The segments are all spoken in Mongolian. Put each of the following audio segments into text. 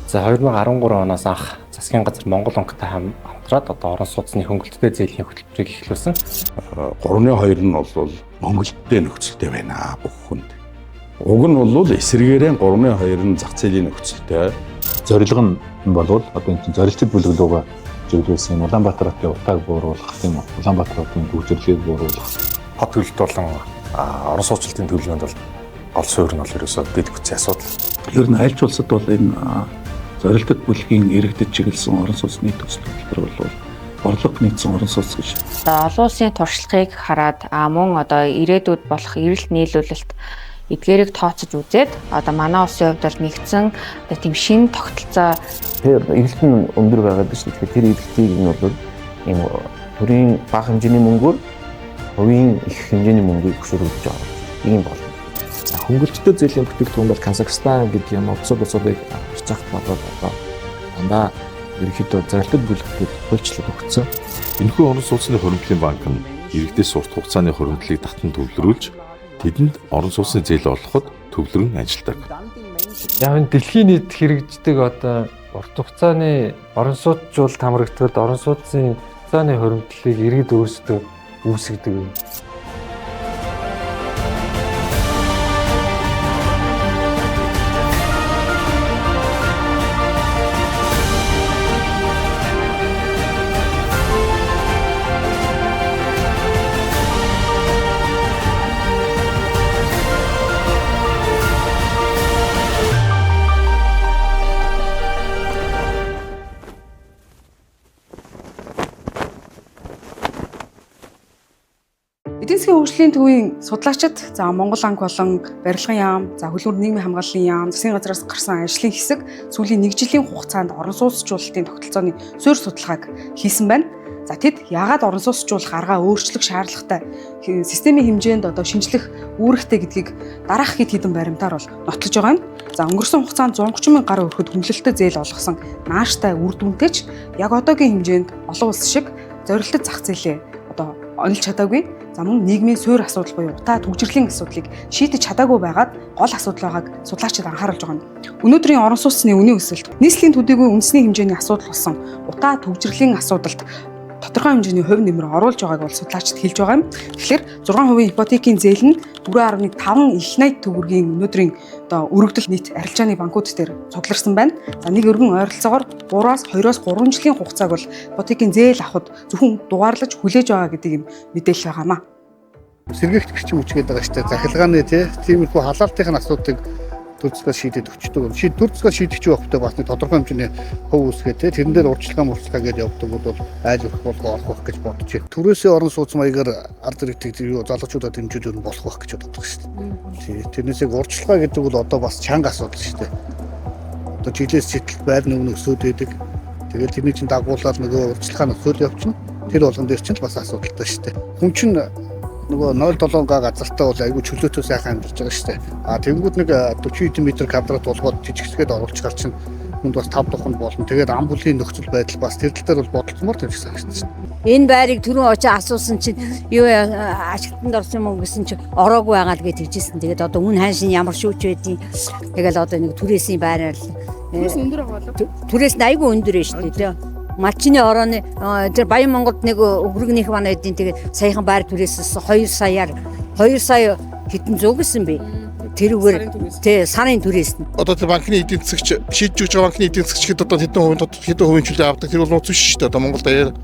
За 2013 оноос анх засгийн газар Монгол банктай хамтраад одоо орон сууцны хөнгөлөлттэй зээлийн хөтөлбөрийг эхлүүлсэн. 3.2 нь бол Монголтэй нөхцөлтэй байна бүх хүнд. Уг нь бол эсрэгээрээ 3.2 нь зах зээлийн нөхцөлтэй. Зорилго нь болвол одоо энэ зорилттой бүлэглүүгээ зөвлөсөн Улаанбаатар хотын утааг бууруулах тийм үү? Улаанбаатар хотын төвчрлийг бууруулах. Хот төлөлт болон орон сууцлалтын төлөвлөгөөнд бол гол суурь нь бол ерөөсөө дэд бүтцийн асуудал. Ер нь аль ч улсад бол энэ зорилттой бүлгийн иргэдэд чиглэсэн орон сууцны төсөл хөтөлбөр бол орлого нийцсэн орон сууц гэж. Олон улсын туршлагыг хараад мөн одоо ирээдүйд болох эрэлт нийлүүлэлт эдгээрийг тооцож үзээд одоо манай улсын хувьд бол нэгдсэн одоо тийм шинэ тогтолцоо тэр эрэлт нь өндөр байгаад шүү дээ. Тэр эрэлтийг нь бол ийм төрийн бага хэмжээний мөнгөөр хувийн их хэмжээний мөнгөийг хөшөөрүүлж байгаа юм болно. Хөнгөлөлттэй зээлийн бүтээгдэхүүн бол Казахстан гэдэг юм улсуудыг харьцах болоод одоо дандаа ерөнхийдөө зорилттой бүлэгтүүд хөлчлөд өгсөн. Энэхүү орон сууцны хуримтлын банк нь иргэдээс урт хугацааны хуримтлалыг татан төвлөрүүлж тэдэнд орон сууцны зээл олгоход төвлөрөн ажилладаг. Яг энэ дэлхийн нийт хэрэгждэг одоо урт хугацааны орон сууцжуулалт хамрагдахад орон сууцны хугацааны хуримтлалыг иргэд өөрсдөө үүсгэдэг юм. Эдийн засгийн хөгжлийн төвийн судлаачид Монгол банк болон барилгын яам, хөлбөмбөг нийгмийн хамгааллын яам, засгийн газраас гарсан ажлын хэсэг сүүлийн 1 жилийн хугацаанд орон сууцжуулалтын тогтолцооны суурь судалгааг хийсэн байна. Тэд яагаад орон сууцжуулах аргаа өөрчлөх шаардлагатай, системийн хэмжээнд одоо шинжлэх үүрэгтэй гэдгийг дараах хэд хэдэн баримтаар бол нотлож байгаа юм. Өнгөрсөн хугацаанд 130 мянган гаруй хүрэхэд хөнгөлөлтөд зээл олгосон нааштай үр дүнтэй ч яг одоогийн хэмжээнд олон улс шиг зорилттой зах зээлээ одоо онолж чадаагүй. Мөн нийгмийн суурь асуудал буюу утаа төгжрлийн асуудлыг шийдэж чадаагүй байгаад гол асуудал байгааг судлаачид анхааруулж байгаа юм. Өнөөдрийн орон сууцны үнийн өсөлт, нийслэлийн төдийгүй үндэсний хэмжээний асуудал болсон утаа төгжрлийн асуудалд тодорхой хэмжээний хувь нэмэр оруулж байгааг бол судлаачид хэлж байгаа юм. Тэгэхээр 6% ипотекийн зээл нь 4.5 их 80 төгрөгийн өнөөдрийн одоо өргөдөл нийт арилжааны банкуд дээр цугларсан байна. Нэг өргөн ойролцоогоор 3-аас 2-3 жилийн хугацааг бол ипотекийн зээл авахд зөвхөн дугаарлаж хүлээж байгаа гэдэг юм мэдээлэл байгаамаа. Сэргээгт гэрчим үчгээд байгаа штэ захилгааны тиймэрхүү халаалтын асуудыг төр зэсгээ шийдэж өчтдөг. Төр зэсгээ шийдэж явахдаа бас нэг тодорхой хэмжээний хөв үсгээд тэрэн дээр урьдчилгаан гээд явдаг бол айл өрх болох олох гэж бодож байна. Төрөөсөө орон сууц маягаар ард иргэдэг залуучуудад хэмжээд өрн болох байх гэж боддог шүү дээ. Тэрнээсээ урьдчилгаа гэдэг бол одоо бас чанга асуудал шүү дээ. Одоо жилээс жилд байр нүүн өсөд байдаг. Тэгээд тэрний чинь дагуулаад нөгөө урьдчилгаа өсөд явчихна. Тэр болгон дээр чинь бас асуудалтай шүү дээ. Хүн чинь нөгөө 0.7 газартаа бол айгүй чөлөөтэй сайхан амьдарч байгаа шүү дээ. Тэнгүүд нэг 40 м квадрат болгоод жижигсгээд оруулж гарч чинь хүнд бас 5 туханд болно. Тэгээд ам бүлийн нөхцөл байдал бас тэр тал дээр бол бодолцмоор гэж санагдаж байна. Энэ байрыг түрүүн очиж асуусан чинь юу ашиглалтанд орсон юм гэсэн чинь ороогүй байгаа л гэж хэлжсэн. Тэгээд одоо үн ханшин ямар шүүч байдیں۔ Тэгэл одоо нэг түрээсийн байраар түрээс өндөр байгаа болов. Түрээс нь айгүй өндөр ээ шүү дээ. Малчины орооны тэр Баян Монголд нэг өвгөргнийх байна гэдэг. Тэгээд саяхан байр түрээсээс 2 сая хэдэн зуун гэсэн бэ. Тэрүүгээр сарын түрээс нь. Одоо тэр банкны эдийн засагч шийдэж өгч байгаа банкны эдийн засагчид одоо хэдэн хувийн чөлөө авдаг. Тэр бол нууц биш шүү дээ. Одоо Монголд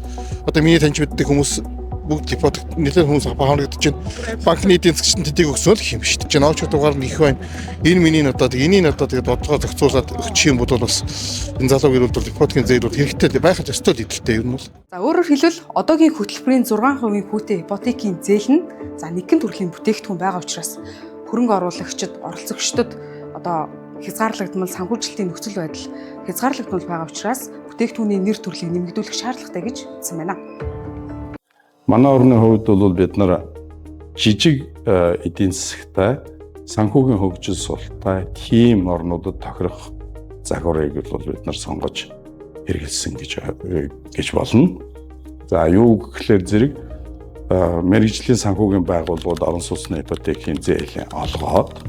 одоо миний таньж мэддэг хүмүүс бүгд ипотек нэлээд хүмүүс авахнагдаж байна. Банкны эдийн засагчид тэдийг өгсөн л юм шүү дээ. Ноочд дугаар нь их байна. Энэ миний энийг тэгээд бодлогоо зохицуулаад өгчих юм бол бас энэ залууг ирүүлбэл ипотекийн зээл бол хэрэгтэй байхад ёстой хэдэлтэй юм бол. Өөрөөр хэлбэл одоогийн хөтөлбөрийн 6% хүүтэй ипотекийн зээл нь нэгэн төрлийн бүтээгдэхүүн байгаа учраас хөрөнгө оруулагчид, оролцогчдод одоо хязгаарлагдмал санхүүжилтийн нөхцөл байдал хязгаарлагдмал байгаа учраас бүтээгдэхүүний нэр төрлийг нэмэгдүүлэх шаардлагатай гэж үзсэн байна. Манай орны хувьд бол бид нар жижиг эдийн засагтай санхүүгийн хөгжил султай тийм орнуудад тохирох загварыг бол бид нар сонгож хэрэгэлсэн гэж болно. За юу гэхээр зэрэг мэргэжлийн санхүүгийн байгууллагууд орон сууцны ипотекийн зээлээ олгоод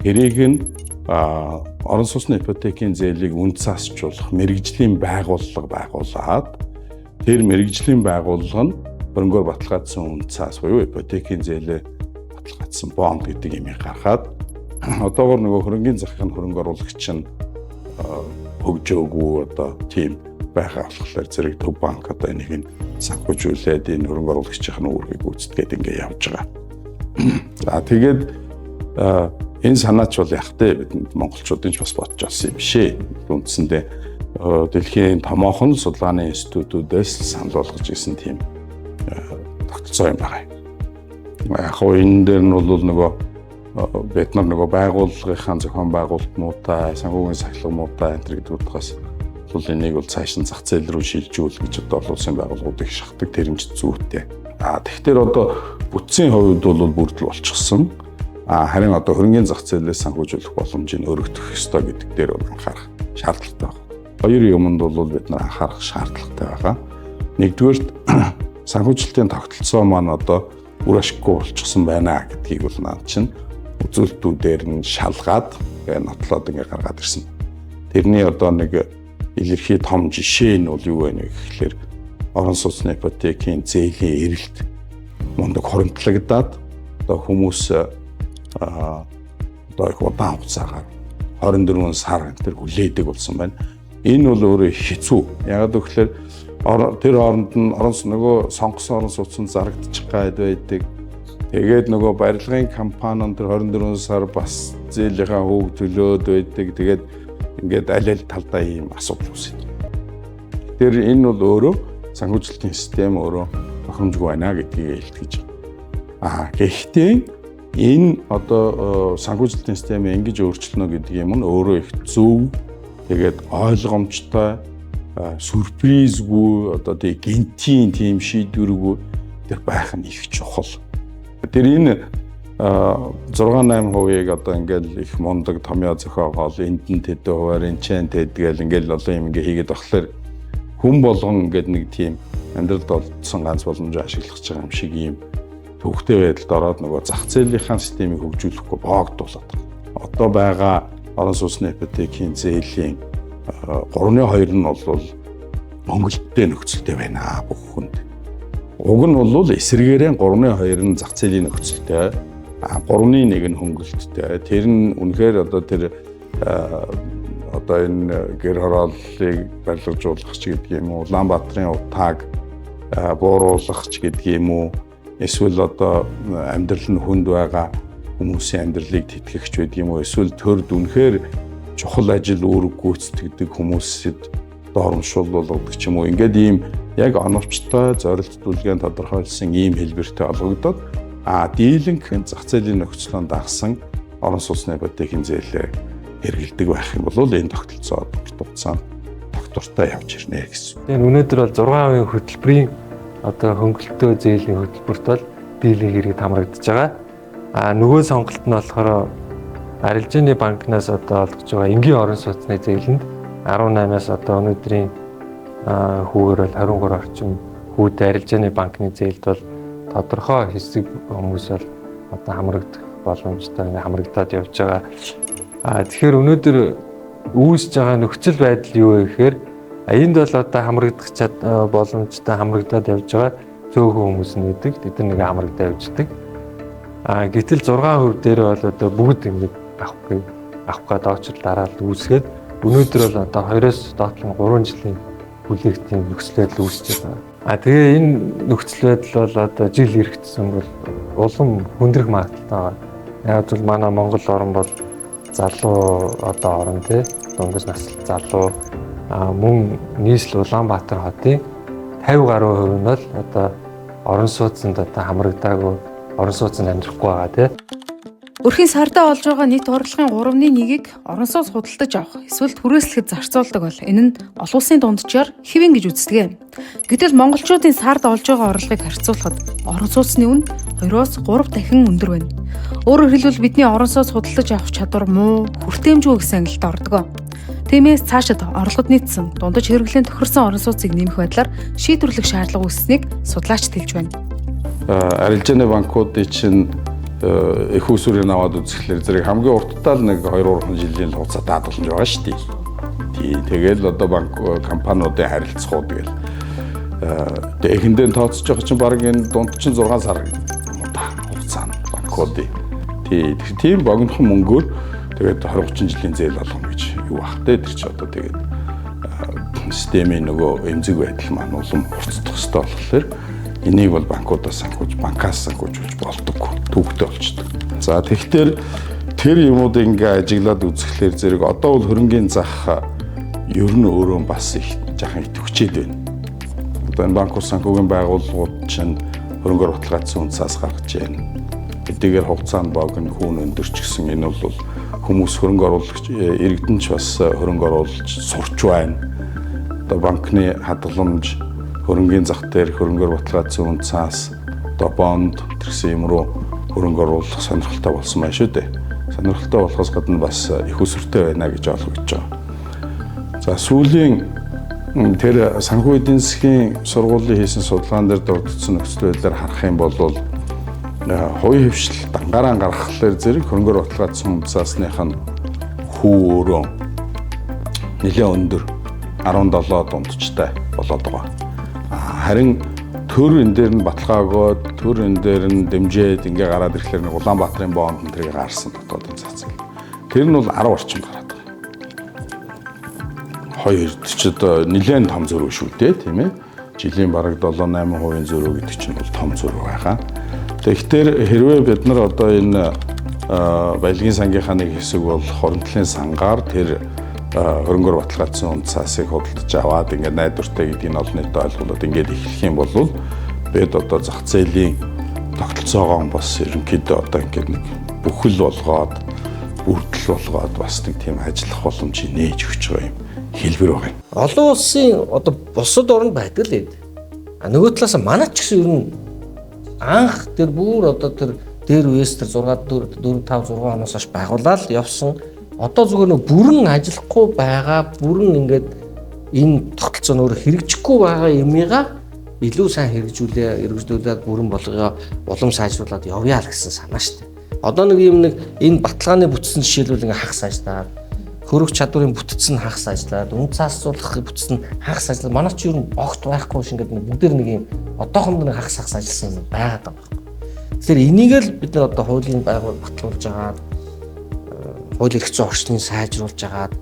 тэрийг нь орон сууцны ипотекийн зээлийг үн цаасжуулах мэрэгжлийн байгууллага байгуулад тэр мэрэгжлийн байгууллага нь хөрөнгөөр баталгаажсан үн цаас буюу ипотекийн зээлээ баталгаажсан бонд гэдэг юмыг гаргаад одоогоор нөгөө хөрөнгөний захын хөрөнгө оруулагч нь хөгжөөгүй одоо тийм байгаа болохоор зэрэг төв банк одоо энийг нь санхүүжүүлээд энэ хөрөнгө оруулагчийн үүргийг гүйцэтгээд ингээ явж байгаа. За тэгээд энэ санаач бол яг тэ бидэнд монголчуудын ч бас бодож олсон юм бишээ. Үндсэндээ дэлхийн томоохон судалгааны институтуудаас санал болгож ирсэн тийм тогтолцоо юм байна. Яг хоо энэ дээр нь бол нөгөө бид нар нөгөө байгууллагын зохион байгуулалтнуудаа, санхүүгийн сахилгамуудаа энэ гэдэг утгаас бол энийг бол цааш нь зах зээл рүү шилжүүл гэж одоо улсын байгууллагууд их шахдаг тэрэмж зүйтэй. Тэгэхээр одоо бүтцийн хувьд бол бүрдэл болчихсон. Харин одоо хөрөнгөний зах зээлээс санхүүжүүлэх боломжийг өргөдөх ёстой гэдэг дээр анхаарах шаардлагатай байна. Хоёр юмд бол бид нар анхаарах шаардлагатай байгаа. Нэгдүгээр санхүүжилтийн тогтолцоо маань одоо үр ашиггүй болчихсон байна гэдгийг бол наад чинь үзүүлэлтүүдээр нь шалгаад нотлоод ингээ гаргаад ирсэн. Тэрний одоо нэг илэрхий том жишээ нь бол юу вэ гэхээр орон сууцны ипотекийн зээлийн эрэлт мундаг хуримтлагдаад одоо хүмүүс одоо их удаан хугацаагаар 24 сар энэ хүлээдэг болсон байна. Энэ бол өөрөө хэцүү. Яагаад гэвэл тэр оронд нь нөгөө сонгосон орон сууцнд зарагдчих гайд байдаг. Тэгээд нөгөө барилгын компани тэр 24 сар бас зээлийнхаа хүүг төлөөд байдаг. Тэгээд ингээд аль талдаа ийм асуудал үүсэж байна. Тэр энэ бол өөрөө санхүүжилтийн систем өөрөө тохиромжгүй байна гэдгийг илтгэж байна. Гэхдээ энэ одоо санхүүжилтийн системийг ингэж өөрчлөнө гэдэг юм нь өөрөө их зөв, тэгээд ойлгомжтой, сюрпризгүй одоо тийм гинтийн тийм шийдвэргүй тэр байх нь их чухал. Тэр энэ 6-8% одоо ингээл их мундаг томьёо зохиогоол энд нь тэдэн хуваар энэ ч тэдгээл ингээл олон юм ингээ хийгээд болохоор хүн болгон ингээд нэг тийм амьдралд олдсон ганц боломжоо ашиглах байгаа юм шиг юм төвхтэй байдалд ороод нөгөө зах зээлийнхаа системийг хөгжүүлэхгүй боогдуулаад байна. Одоо байгаа орон сууцны ипотекийн зээлийн 3/2 нь бол хөнгөлөлттэй нөхцөлтэй байна бүх хүнд. Уг нь бол эсрэгээрээ 3/2 нь зах зээлийн нөхцөлтэй, 3/1 нь хөнгөлөлттэй. Тэр нь үнэхээр одоо тэр одоо энэ гэр хорооллыг барилгажуулах ч гэдэг юм уу, Улаанбаатарын утааг бууруулах ч гэдэг юм уу, эсвэл одоо амьдрал нь хүнд байгаа хүмүүсийн амьдралыг тэтгэгч байдаг юм уу, эсвэл төрд үнэхээр чухал ажил үүрэг гүйцэтгэдэг хүмүүсэд доромшуул болгодог ч юм уу. Ингээд ийм яг оновчтой зорилтдуулгын тодорхойлсон ийм хэлбэртэй олгогдоод дийлэнх зах зээлийн нөхцөлөнд дагсан орон сууцны ипотекийн зээлээ хэрэгэлдэг байх юм бол энэ тогтолцоо хугацаанд доктортой явж ирнэ гэсэн. Тэгээд өнөөдөр бол 6% хөтөлбөрийн одоо хөнгөлөлтөө зээлийн хөтөлбөрт бол дийлэнх иргэд хамрагдаж байгаа. Нөгөө сонголт нь болохоор арилжааны банкнаас одоо олгож байгаа энгийн орон сууцны зээлэнд 18-аас одоо өнөөдрийн хүүгээр бол 23 орчим хүүд арилжааны банкны зээлд бол тодорхой хэсэг хүмүүс бол одоо хамрагдах боломжтой хамрагдаад явж байгаа. Тэгэхээр өнөөдөр үүсэж байгаа нөхцөл байдал юу вэ гэхээр энд бол одоо хамрагдах боломжтой хамрагдаад явж байгаа цөөхөн хүмүүс нь үүдэг. Тэд нэг хамрагдаад явждаг. Гэтэл 6% дээр бол одоо бүгд ингэж авах гээд очрол дараалал үүсгээд өнөөдөр бол одоо 2-оос доотлон 3 жилийн бүлэгтийн нөхцөл байдал үүсэж байгаа. Тэгээ энэ нөхцөл байдал бол одоо жил ирэхтсэн бол улам хүндрэх магадлалтай байгаа. Яг л манай Монгол орн бол залуу одоо орн тий дунгаж наслт залуу мөн нийслэл Улаанбаатар хотын 50 гаруй хувь нь бол одоо орон сууцнд одоо хамрагдаагүй орон сууцнд амьдрахгүй байгаа тий. Өрхийн сардаа олж байгаа нийт орлогын 3/1-ийг орон сууц худалдаж авах эсвэл түрээслэхэд зарцуулдаг бол энэ нь олон улсын дунджаар хэвэн гэж үздэг. Гэтэл монголчуудын сард олж байгаа орлогыг харьцуулахад орон сууцны үн 2-оос 3 дахин өндөр байна. Өөрөөр хэлбэл бидний орон сууц худалдаж авах чадвар муу, хүртээмжгүй гэсэн ангилалд ордог. Тиймээс цаашид орлогод нийцсэн дундаж хэрэглэн тохирсон орон сууцыг нэмэх байдлаар шийдвэрлэх шаардлага үүссэнийг судлаач хэлж байна. Арилжааны банкуудын чинь их усүрийн аваад үзэхлээр зэрэг хамгийн уртдаа л нэг 2-3 жилийн хугацаа даатгалж байгаа шүү дээ. Тэгэл одоо банк компаниудын харилцагууд тэгэл эхэндээ тооцож байгаа чинь баг энэ дунд чинь 6 сар хугацаанд банкуудын тийм богинохон мөнгөөр тэгээд 20-30 жилийн зээл болгоно гэж юу ах те тэр чи одоо тэгээд системийн нөгөө эмзэг байдал маань улам хурцдах хэрэгтэй болохоор энийг бол банкудаас санхүүж банкаас санхүүжүүлж болдог төвхтэй болчдөг. За тэгэхээр тэр юмудыг ингээ ажиглаад үзэхлээр зэрэг одоо бол хөрөнгөний зах ер нь өөрөө бас их жаахан идэвхжээд байна. Одоо энэ банк ус санхүүгийн байгууллагууд чинь хөрөнгөөр баталгаажсан үнцаас гаргаж байна. Эдгээр хугацаанд богино хүүн өндөрч гэсэн энэ бол хүмүүс хөрөнгө оруулагч иргэдэн ч бас хөрөнгө оруулж сурч байна. Одоо банкны хадгаламж хөрөнгөний зах дээр хөрөнгөөр баталгаажсан үнцаас одоо бонд гэсэн юм руу хөрөнгө оруулах сонирхолтой болсон байна шүү дээ. Сонирхолтой болохоос гадна бас их өсвөртэй байна гэж ойлгож байгаа. За сүүлийн тэр санхүү эдийн засгийн сургуулийн хийсэн судалгаан дээр дурдсан нөхцөл байдлаар харах юм бол хувийн хвшил дангаараа гаргахлаар зэрэг хөрөнгөөр баталгаажсан үнцаасных нь хүү өөрөө нэлээд өндөр 17 дундчтай болоод байгаа. Харин төр энэ дээр нь баталгаагүй төр энэ дээр нь дэмжээд ингээ гараад ирэхлээр нэг Улаанбаатарын бонд энэ тэрийг гарсан дотоодын цацал. Тэр нь бол 10 орчим гараад байгаа. Хоёр ч одоо нэлээд том зөрүү шүү дээ тийм ээ. Жилийн бараг 7-8% зөрүү гэдэг чинь бол том зөрүү байгаа. Тэгэхээр хэрвээ бид нар одоо энэ баялагын сангийнхаа нэг хэсэг бол хоримтлын сангаар тэр хөрөнгөөр баталгаажсан үнцаасыг худалдаж аваад ингээд найдвартай гэдгийг олон нийтэд ойлгуулад ингээд эхлэх юм бол бид одоо зах зээлийн тогтолцоогоо бас ерөнхийдөө одоо ингээд нэг бүхэл болгоод бүрдэл болгоод бас нэг тийм ажиллах боломжийг нээж өгч байгаа юм хэлбэр байгаа юм. Олон улсын одоо бусад орнд байдаг л нөгөө талаас манайч гэсэн ер нь анх тэр бүр одоо тэр дээр үеэс тэр 6 4 5 6 оноос хойш байгуулаад явсан. Одоо зүгээр нэг бүрэн ажиллахгүй байгаа, бүрэн ингээд энэ тогтолцоо нөр хэрэгжихгүй байгаа юмыгаа илүү сайн хэрэгжүүлээд бүрэн болгоё, улам сайжруулад явъя л гэсэн санаа шүү дээ. Одоо нэг юм нэг энэ баталгааны бүтцэн жишээлбэл ингээ хагас ажлаад, хөрөх чадварын бүтцэн хагас ажлаад, үнц цаасруулах бүтцэн хагас ажлаад манай ч ер нь огт байхгүй ш ингээд бүгдээр нэг юм одоохонд нэг хагас ажилласан юм байгаад байгаа юм. Тэгэхээр энийг л бид нар одоо хуулийн байгуул батлуулж агаад хууль эрх зүйн орчныг сайжруулж агаад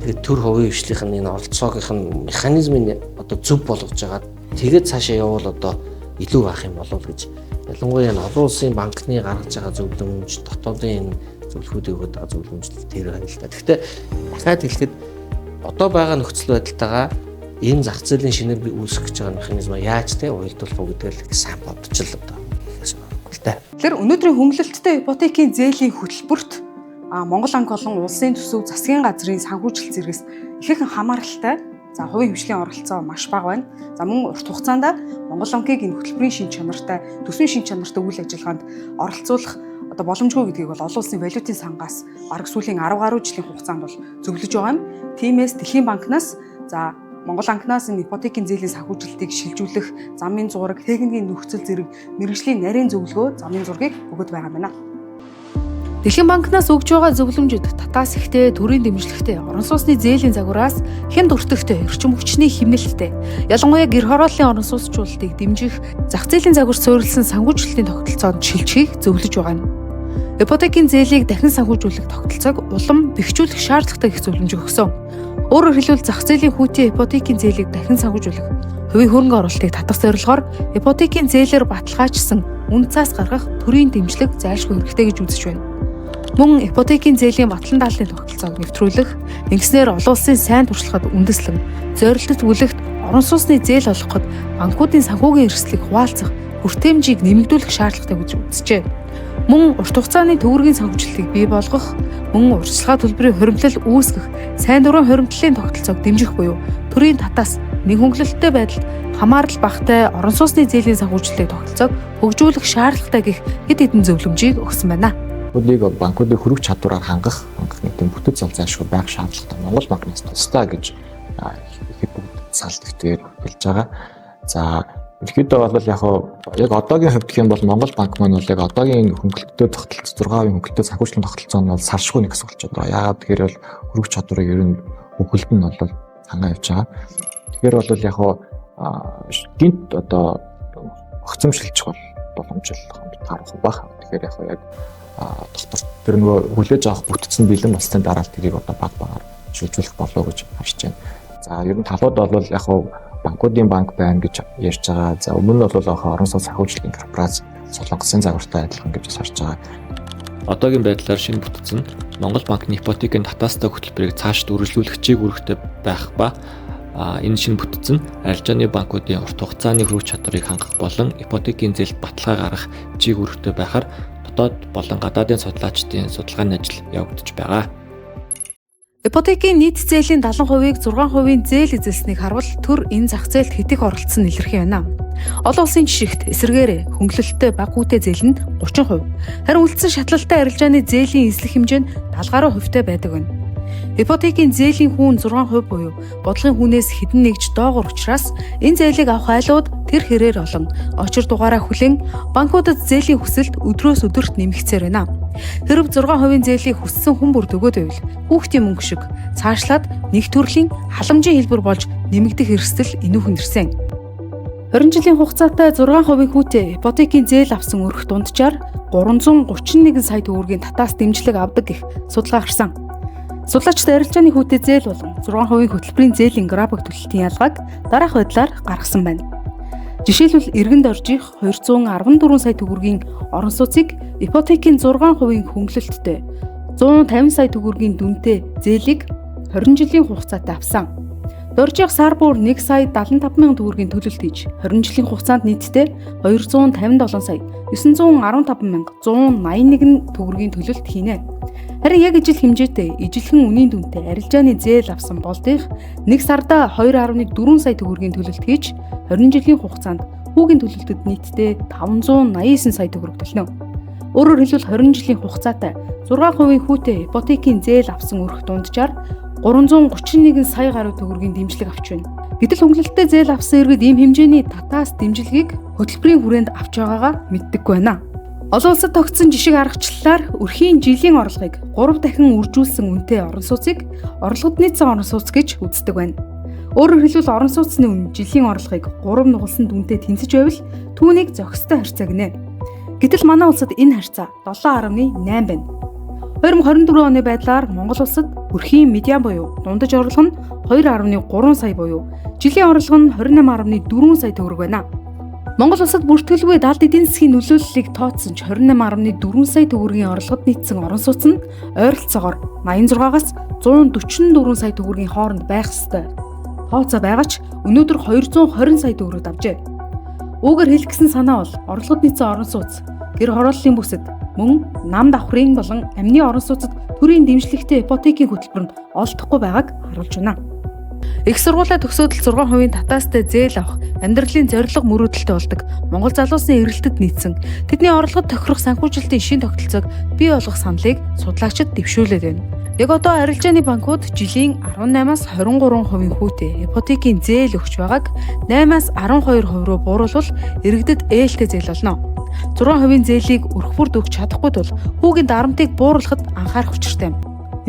тэгээд төр хувийн хвшлийнх нь энэ оролцоогийнх нь механизмыг одоо зөв болгож агаад тэгээд цаашаа явбал одоо илүү байх юм болов гэж ялангуяа энэ олон улсын банкны гаргаж байгаа зөвлөмж дотоодын энэ зөвлөхүүдийг өгöd байгаа зөвлөмж тэр байна л да. Гэхдээ дахиад хэлэхэд одоо байгаа нөхцөл байдалтайгаа энэ зах зээлийн шинээр би үүсгэж байгаа механизмаа яаж те уялдуулах вэ гэдгээр сайн бодож л одоо Тэгэхээр өнөөдрийн хөнгөлөлттэй ипотекийн зээлийн хөтөлбөрт Монгол банк болон улсын төсөв засгийн газрын санхүүжилт зэрэгс ихээхэн хамааралтай. За хувийн хвшлийн оролцоо маш бага байна. За мөн урт хугацаанд Монгол банкыг энэ хөтөлбөрийн шин чанартай, төсвийн шин чанартай үйл ажиллагаанд оролцуулах одоо боломжгүй гэдгийг бол олон улсын валютын сангаас бараг сүүлийн 10 гаруй жилийн хугацаанд бол зөвлөж байгаа юм. Тиймээс Дэлхийн банкнаас за Монгол банкнаас энэ ипотекийн зээлийн санхүүжилтийг шилжүүлэх замын зураг, техникийн нөхцөл зэрэг мэргэжлийн нарийн зөвлөгөө, замын зургийг өгöd байгаа юм байна. Дэлхийн банкнаас өгж байгаа зөвлөмжөд татаас ихтэй, төрийн дэмжлэгтэй, орон сууцны зээлийн загвараас хямд өртөгтэй, эрчим хүчний хэмнэлттэй, ялангуяа гэр хорооллын орон сууцчлалтыг дэмжих, зах зээлийн загварт суурилсан санхүүжилтийн тогтолцоонд шилжихийг зөвлөж байгаа юм. Ипотекийн зээлийг дахин санхүүжүүлэх тогтолцоог улам бэхжүүлэх шаардлагатай гэх зөвлөмж өгсөн. Өөрөөр хэлбэл зах зээлийн хүүтийн ипотекийн зээлийг дахин санхүүжүүлэх, хувийн хөрөнгө оруулалтыг татах зорилгоор ипотекийн зээлээр баталгаажсан үн цаас гаргах төрийн дэмжлэг зайлшгүй хэрэгтэй гэж үзэж байна. Мөн ипотекийн зээлийн батлан даалтын тогтолцоог нэвтрүүлэх, ингэснээр олон улсын сайн туршлагад үндэслэн зорилттой бүлэгт орон сууцны зээл олгоход банкуудын санхүүгийн эрсдлийг хуваалцах хүртээмжийг нэмэгдүүлэх шаардлагатай гэж үзжээ. Мөн урт хугацааны төгрөгийн санхүүжилтийг бий болгох, мөн урьдчилгаа төлбөрийн хуримтлал үүсгэх, сайн дурын хуримтлалын тогтолцоог дэмжих буюу төрийн татаас нэг хөнгөлөлттэй байдалд хамаарал багтай орон сууцны зээлийн санхүүжилтийн тогтолцоог хөгжүүлэх шаардлагатай гэх хэд хэдэн зөвлөмжийг өгсөн байна. Хөлийг банкуудын хөрөх чадвараар хангах банкны бүтэц зал зайлшгүй байх шаардлагатай Монгол банкнаас тусдаа гэж ихэд бүгд салдэгтээр хэлж байгаа. За Ерөнхийдөө бол яг одоогийн хувьд гэх юм бол Монгол банк маань бол яг одоогийн хөнгөлөлтөө тогтолцоо 6% хөнгөлөлтөө санхүүжилтийн тогтолцоо нь бол салшгүй нэг асуулт болж байгаа. Яагаад тэгэхээр бол хөрөх чадварыг ер нь хөнгөлөлт нь бол хангаа явж байгаа. Тэгэхээр бол яг гинт одоо огцомжилчих боломжтой таарах байх. Тэгэхээр яг доктор тэр нөгөө хүлээж авах бүтцэн бэлэн болсны дараа тэрийг одоо баг багаар шилжүүлэх болоо гэж харж байна. За ер нь талууд бол яг банкуудын банк байна гэж ярьж байгаа. За өмнө нь бол орон сууц санхүүжилтийн корпорац Солонгосын загвартай адилхан гэж харж байгаа. Одоогийн байдлаар шинэ бүтцэн Монгол банкны ипотекийн татаастай хөтөлбөрийг цааш үргэлжлүүлэх чиг үүрэгтэй байх ба энэ шинэ бүтцэн арилжааны банкуудын урт хугацааны хөрөх чадварыг хангах болон ипотекийн зээлд баталгаа гаргах чиг үүрэгтэй байхаар дотоод болон гадаадын судлаачдын судалгааны ажил явагдаж байгаа. Ипотекийн нийт зээлийн 70%-ийг 6% зээл эзэлсэнийг харвал төр энэ зах зээлд хэтих оролцсон илэрхий байна. Олон улсын жишгт эсрэгээр хөнгөлөлттэй бага хүүтэй зээл нь 30%, харин үлдсэн шатлалтай арилжааны зээлийн эзлэх хэмжээ нь 70% байдаг байна. Ипотекийн зээлийн хүүн 6% буюу бодлогын хүүнээс хэдэн нэгж доогуур учраас энэ зээлийг авах айлууд тэр хэрээр олон очир дугаараа хүлээн банкудад зээлийн хүсэлт өдрөөс өдөрт нэмэгцээр байна. Хэрв 6% зээлийг хүссэн хүн бүр төгөөд байвал хүүхдийн мөнгө шиг цаашлаад нэг төрлийн халамжийн хэлбэр болж нэмэгдэх эрсдэл энүүхэн ирсэн. 20 жилийн хугацаатай 6% хүүтэй ипотекийн зээл авсан өрх дунджаар 331 сая төгрөгийн татаас дэмжлэг авдаг гэх судалгаа гарсан. Судлаачид арилжааны хүүтэй зээл болон 6% хөтөлбөрийн зээлийн график төлөлтийн ялгааг дараах байдлаар гаргасан байна. Жишээлбэл эргэн доржих 214 сая төгрөгийн орон сууцыг ипотекийн 6% хөнгөлөлттэй 150 сая төгрөгийн дүнтэй зээлийг 20 жилийн хугацаатай авсан. Доржих сар бүр 1 сая 75 мянган төгрөгийн төлөлт хийж 20 жилийн хугацаанд нийтдээ 257 сая 915 мянга 181 төгрөгийн төлөлт хийнэ. Харин яг ижил хэмжээтэй ижилхэн үнийн дүнтэй арилжааны зээл авсан болдыг 1 сарда 2.4 сая төгрөгийн төлөлт хийж 20 жилийн хугацаанд хүүгийн төлөлтөд нийтдээ 589 сая төгрөг төлнө. Өөрөөр хэлбэл 20 жилийн хугацаатай 6% хүүтэй ипотекийн зээл авсан өрх дунджаар 331 сая гаруй төгрөгийн дэмжлэг авч байна. Гэтэл хөнгөлөлттэй зээл авсан иргэд ийм хэмжээний татаас дэмжлэгийг хөтөлбөрийн хүрээнд авч байгаагаа мэддэггүй байна. Олон улсад тогтсон жишг аргачлалаар өрхийн жилийн орлогыг 3 дахин үржүүлсэн үнэтэй орон сууцыг орлогод нийцсэн орон сууц гэж үздэг байна. Өөрөөр хэлбэл орон сууцны үн жилийн орлогыг 3 нугалсан дүнтэй тэнцэж байвал түүнийг зохистой харьцаа гинэ. Гэтэл манай улсад энэ харьцаа 7.8 байна. 2024 оны байдлаар Монгол улсад өрхийн медиан буюу дундаж орлого нь 2.3 сая буюу жилийн орлого нь 28.4 сая төгрөг байна. Монгол улсад бүртгэлгүй далд эдийн засгийн нөлөөллийг тооцсон ч 28.4 сая төгрөгийн орлогод нийцсэн орон сууц нь ойролцоогоор 86-аас 144 сая төгрөгийн хооронд байх ёстой. Тооцоо байгаа ч өнөөдөр 220 сая төгрөгөд авжээ. Үүгээр хэлэх гэсэн санаа бол орлогод нийцсэн орон сууц, гэр хорооллын бүсэд, мөн нам давхрын болон амны орон сууцад төрийн дэмжлэгтэй ипотекийн хөтөлбөрөнд олдохгүй байгааг харуулж байна. Их сургуулаа төгсөөд 6% татаастай зээл авах амьдралын зорилго мөрөөдөлтэй болдог Монгол залуусын эрэлтэд нийцсэн тэдний орлогод тохирох санхүүжилтийн шин тогтолцоог бий болгох саналыг судлаачид дэвшүүлээд байна. Яг одоо арилжааны банкуд жилийн 18-аас 23% хүүтэй ипотекийн зээл өгч байгааг 8-аас 12% руу бууруулвал иргэдэд ээлтэй зээл болно. 6% зээлийг өрх бүрд өгч чадахгүй тул хүүгийн дарамтыг бууруулахад анхаарах учиртай юм.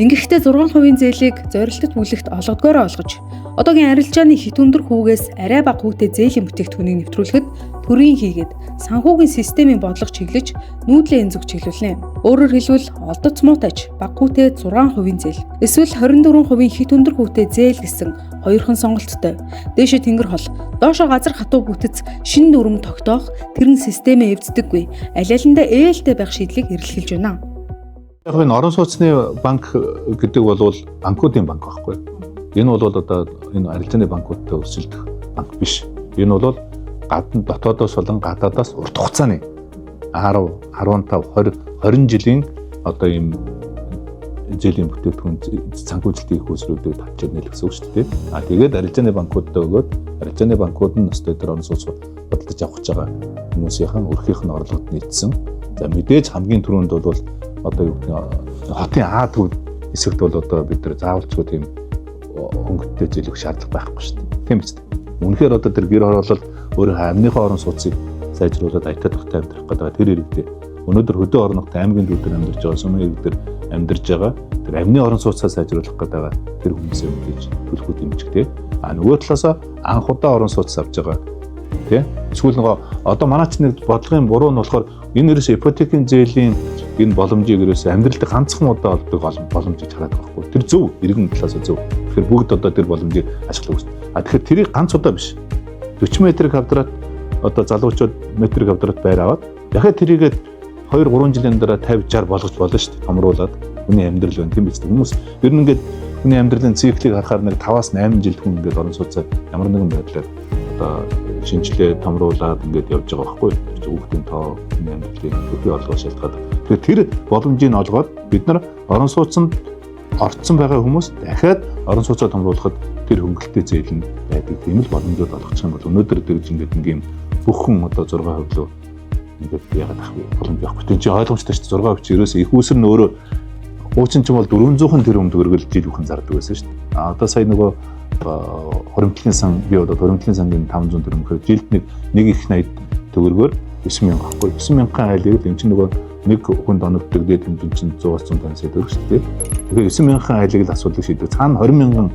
Ингэхдээ 6% зээлийг зорилттой бүлэгт олгодгоороо олгож, одоогийн арилжааны хит өндөр хүүгээс арай бага хүүтэй зээлийн бүтээгдэхүүнийг нэвтрүүлэхэд төрийн хийгээд санхүүгийн системийн бодлого чиглэж нүүдлээ энзүг чиглүүлнэ. Өөрөөр хэлбэл олдоц муутайч бага хүүтэй 6% зээл, эсвэл 24% хит өндөр хүүтэй зээл гэсэн хоёрхан сонголттой. Дээшээ тэнгэр хол, доошоо газар хатуу бүтэц шинэ дүрм тогтоох тэр нь системээ эвддэггүй. Аль алиндаа ээлтэй байх шийдлийг эрэлхийлж байна. Яг энэ орон сууцны банк гэдэг бол банкуудын банк байхгүй. Энэ бол одоо энэ арилжааны банкуудтай өрсөлдөх банк биш. Энэ бол гадна дотоодоос болон гадаадаас урт хугацааны 10, 15, 20 жилийн одоо ийм зээлийн бүтээгдэхүүн санхүүжилтийн их усруудыг тавьж ирнэ л гэсэн үг шүү дээ. Тэгээд арилжааны банкудад өгөөд арилжааны банкуд нь өстой дээр орон сууц бодлож авах гэж байгаа хүмүүсийн өрхийнх нь орлогод нийцсэн. За мэдээж хамгийн түрүүнд бол одоо юу гэх юм хотын А төв хэсэгт бол одоо бид нар заавалчгүй тийм хөнгөлөлттэй зээл өгөх шаардлага байхгүй шүү дээ. Тийм биз дээ. Үнэхээр одоо тэр гэр хороолол өөрийнхөө амныхаа орон сууцыг сайжруулад аятаа тухтай амьдрах гэдэг тэр иргэдээ өнөөдөр хөдөө орон нутгийн аймгийн төвдөр амьдарч байгаа сумын иргэдэр амьдарч байгаа тэр амны орон сууцаа сайжруулах гэдэг тэр хүмүүсээ мэдээж төлөхөд дэмжигтэй. А нөгөө талаасаа анх удаа орон сууц авч байгаа тий. Эсвэл нөгөө одоо манай ч нэг бодлогын буруу нь болохоор энэ ерөөс ипотекийн зээлийн энэ боломжийг ерөөс амьдралд ганцхан удаа олдог боломжийг хараад байгаа байхгүй. Тэр зөв иргэн талаас зөв. Тэгэхээр бүгд одоо тэр боломжийг ашиглах үст. А тэгэхээр тэрийг ганц удаа биш. 40 метрийг хавдраад одоо залуучууд метрийг хавдраад байр аваад дахиад тэрийгээ 2-3 жилийн дараа 50-60 болгож болно шүү дээ. Томруулаад хүний амьдрал байна тийм биз дээ. Хүмүүс ер нь ингээд хүний амьдралын циклийг харахаар нэг 5-8 жил хүн ингээд орон сууцаа ямар нэгэн байдлаар одоо шинжилгээ томруулаад ингээд явж байгаа байхгүй. Хүүхдийн тоо хүний амьдралын төдий олгоо шалтгаад. Тэгэхээр тэр боломжийг олгоод бид нар орон сууцнд орцсон байгаа хүмүүс дахиад орон сууцаа томруулахад тэр хөнгөлөлтөй зээл нь байдаг. Тийм л боломжууд олгочих юм бол өнөөдөр дэрж ингээд ингээм бүхэн одоо 6% лөө ингээд яагаад ах вэ? Боломж байхгүй. Тэг чи ойлгомжтой шүү дээ. 6% чи ерөөсөө их үүсэр нь өөрөө хуучин ч юм бол 400 тэрбум төгрөгөл жил бүхэн зардаг байсан шүү дээ. А одоо сая нөгөө хоримтлын сан би одоо хоримтлын сангийн 500 тэрбум гэхээр жилд нэг их 80 төгрөгөөр 9000 байхгүй. 9000 айлыг энэ чинь нөгөө нэг хүнд оногддог дээд хэмжээ чинь 100-аас 150 сая төгрөг шүү дээ. Тэгэхээр 9000 айлыг л асуудаг шийдвэр. Цаана 20,000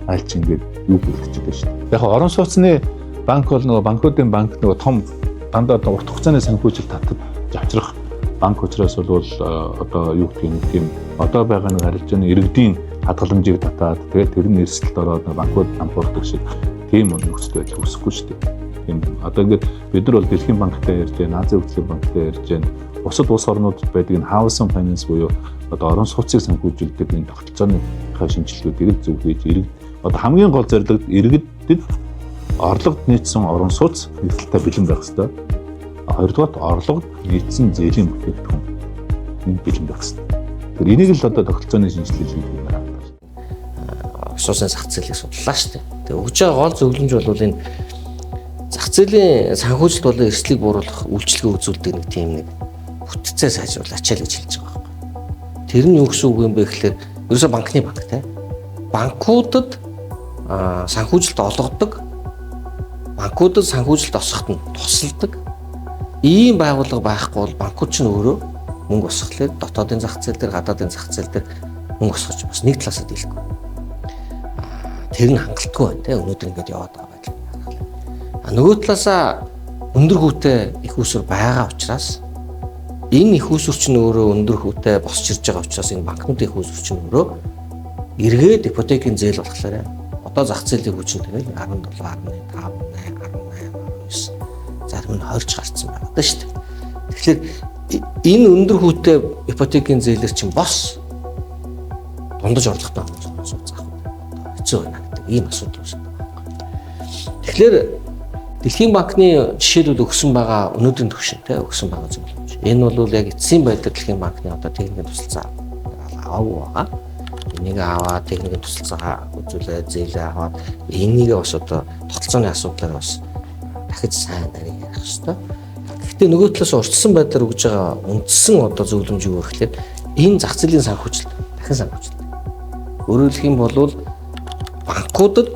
айл чинь ингээд юу бэлтчихдэг шүү дээ. Яг орон сууцны банк бол нөгөө банкуудын банк нөгөө том дандаа урт хугацааны санхүүжилт татад авчрах банк учраас бол одоо юу гэх юм тийм одоо байгаа нэг арилжааны иргэдийн хадгаламжийг татаад тэгээд тэр нь эрсдэлд ороод банкуд хампуурдаг шиг тийм нөхцөл байдал үүсэхгүй шүү дээ. Тийм одоо ингээд бид нар бол Дэлхийн банктай ярьж байна, Азийн хөгжлийн банктай ярьж байна. Бусад улс орнуудад байдаг энэ housing finance буюу одоо орон сууцыг санхүүжүүлдэг энэ тогтолцооны шинжилгэүүдийг л зөв хийж иргэд одоо хамгийн гол зорилго иргэдэд орлогод нийцсэн орон сууц эрсдэлтэй бэлэн байх ёстой. Хоёрдугаар орлогод нийцсэн зээлийн бүтээгдэхүүн энэ бэлэн байх ёстой. Тэр энийг л одоо тогтолцооны шинжилгээ хийх юм байна. Суусан зах зээлийг судлаа шүү дээ. Тэгээ өгж байгаа гол зөвлөмж бол энэ зах зээлийн санхүүжилт болон эрсдлийг бууруулах үйлчилгээ үзүүлдэг нэг тийм нэг бүтцээ сайжруулаач л гэж хэлж байгаа байхгүй. Тэр нь юу гэсэн үг юм бэ гэхээр ерөөсөө банкны банк те. Банкуудад санхүүжилт олгодог, банкуудад санхүүжилт осоход нь тусалдаг ийм байгууллага байхгүй бол банкуд ч өөрөө мөнгө босгохлээр дотоодын зах зээл дээр, гадаадын зах зээл дээр мөнгө босгож бас нэг талаасаа дийлэхгүй. Тэр нь хангалтгүй байна те. Өнөөдөр ингэж яваад байгаа байдал. Нөгөө талаасаа өндөр хүүтэй их усүр байгаа учраас энэ их усүр чинь өөрөө өндөр хүүтэй босч ирж байгаа учраас энэ банкнуудын их усүр чинь өөрөө эргээд ипотекийн зээл болохоор одоо зах зээлийн хүчин тэгэл 17, 18, 5, 8, 19 зарим нь 20 гарцсан байгаа даа шүү дээ. Тэгэхээр энэ өндөр хүүтэй ипотекийн зээлэр чинь бос дундаж орлоготой заах хэцүү байна гэдэг ийм асуудал үүсэж байгаа. Тэгэхээр Дэлхийн банкны жишээлүүд өгсөн байгаа өнөөдрийн түвшинтэй өгсөн байгаа зөвлөмж. Энэ бол яг эцсийн байдлаар Дэлхийн банкны одоо техникийн тусалцаа аваагүй байгаа. Энийг аваад техникийн тусалцаа үзүүлээд зээлээ аваад энийг бас одоо тогтолцооны асуудлаар бас дахиж сайн нарийн ярих хэрэгтэй. Гэхдээ нөгөө талаас урьдчилсан байдлаар өгж байгаа үндсэн одоо зөвлөмж юу гэхээр энэ зах зээлийн санхүүжилт дахин санхүүжилт. Өөрөөр хэлэх юм бол банкудад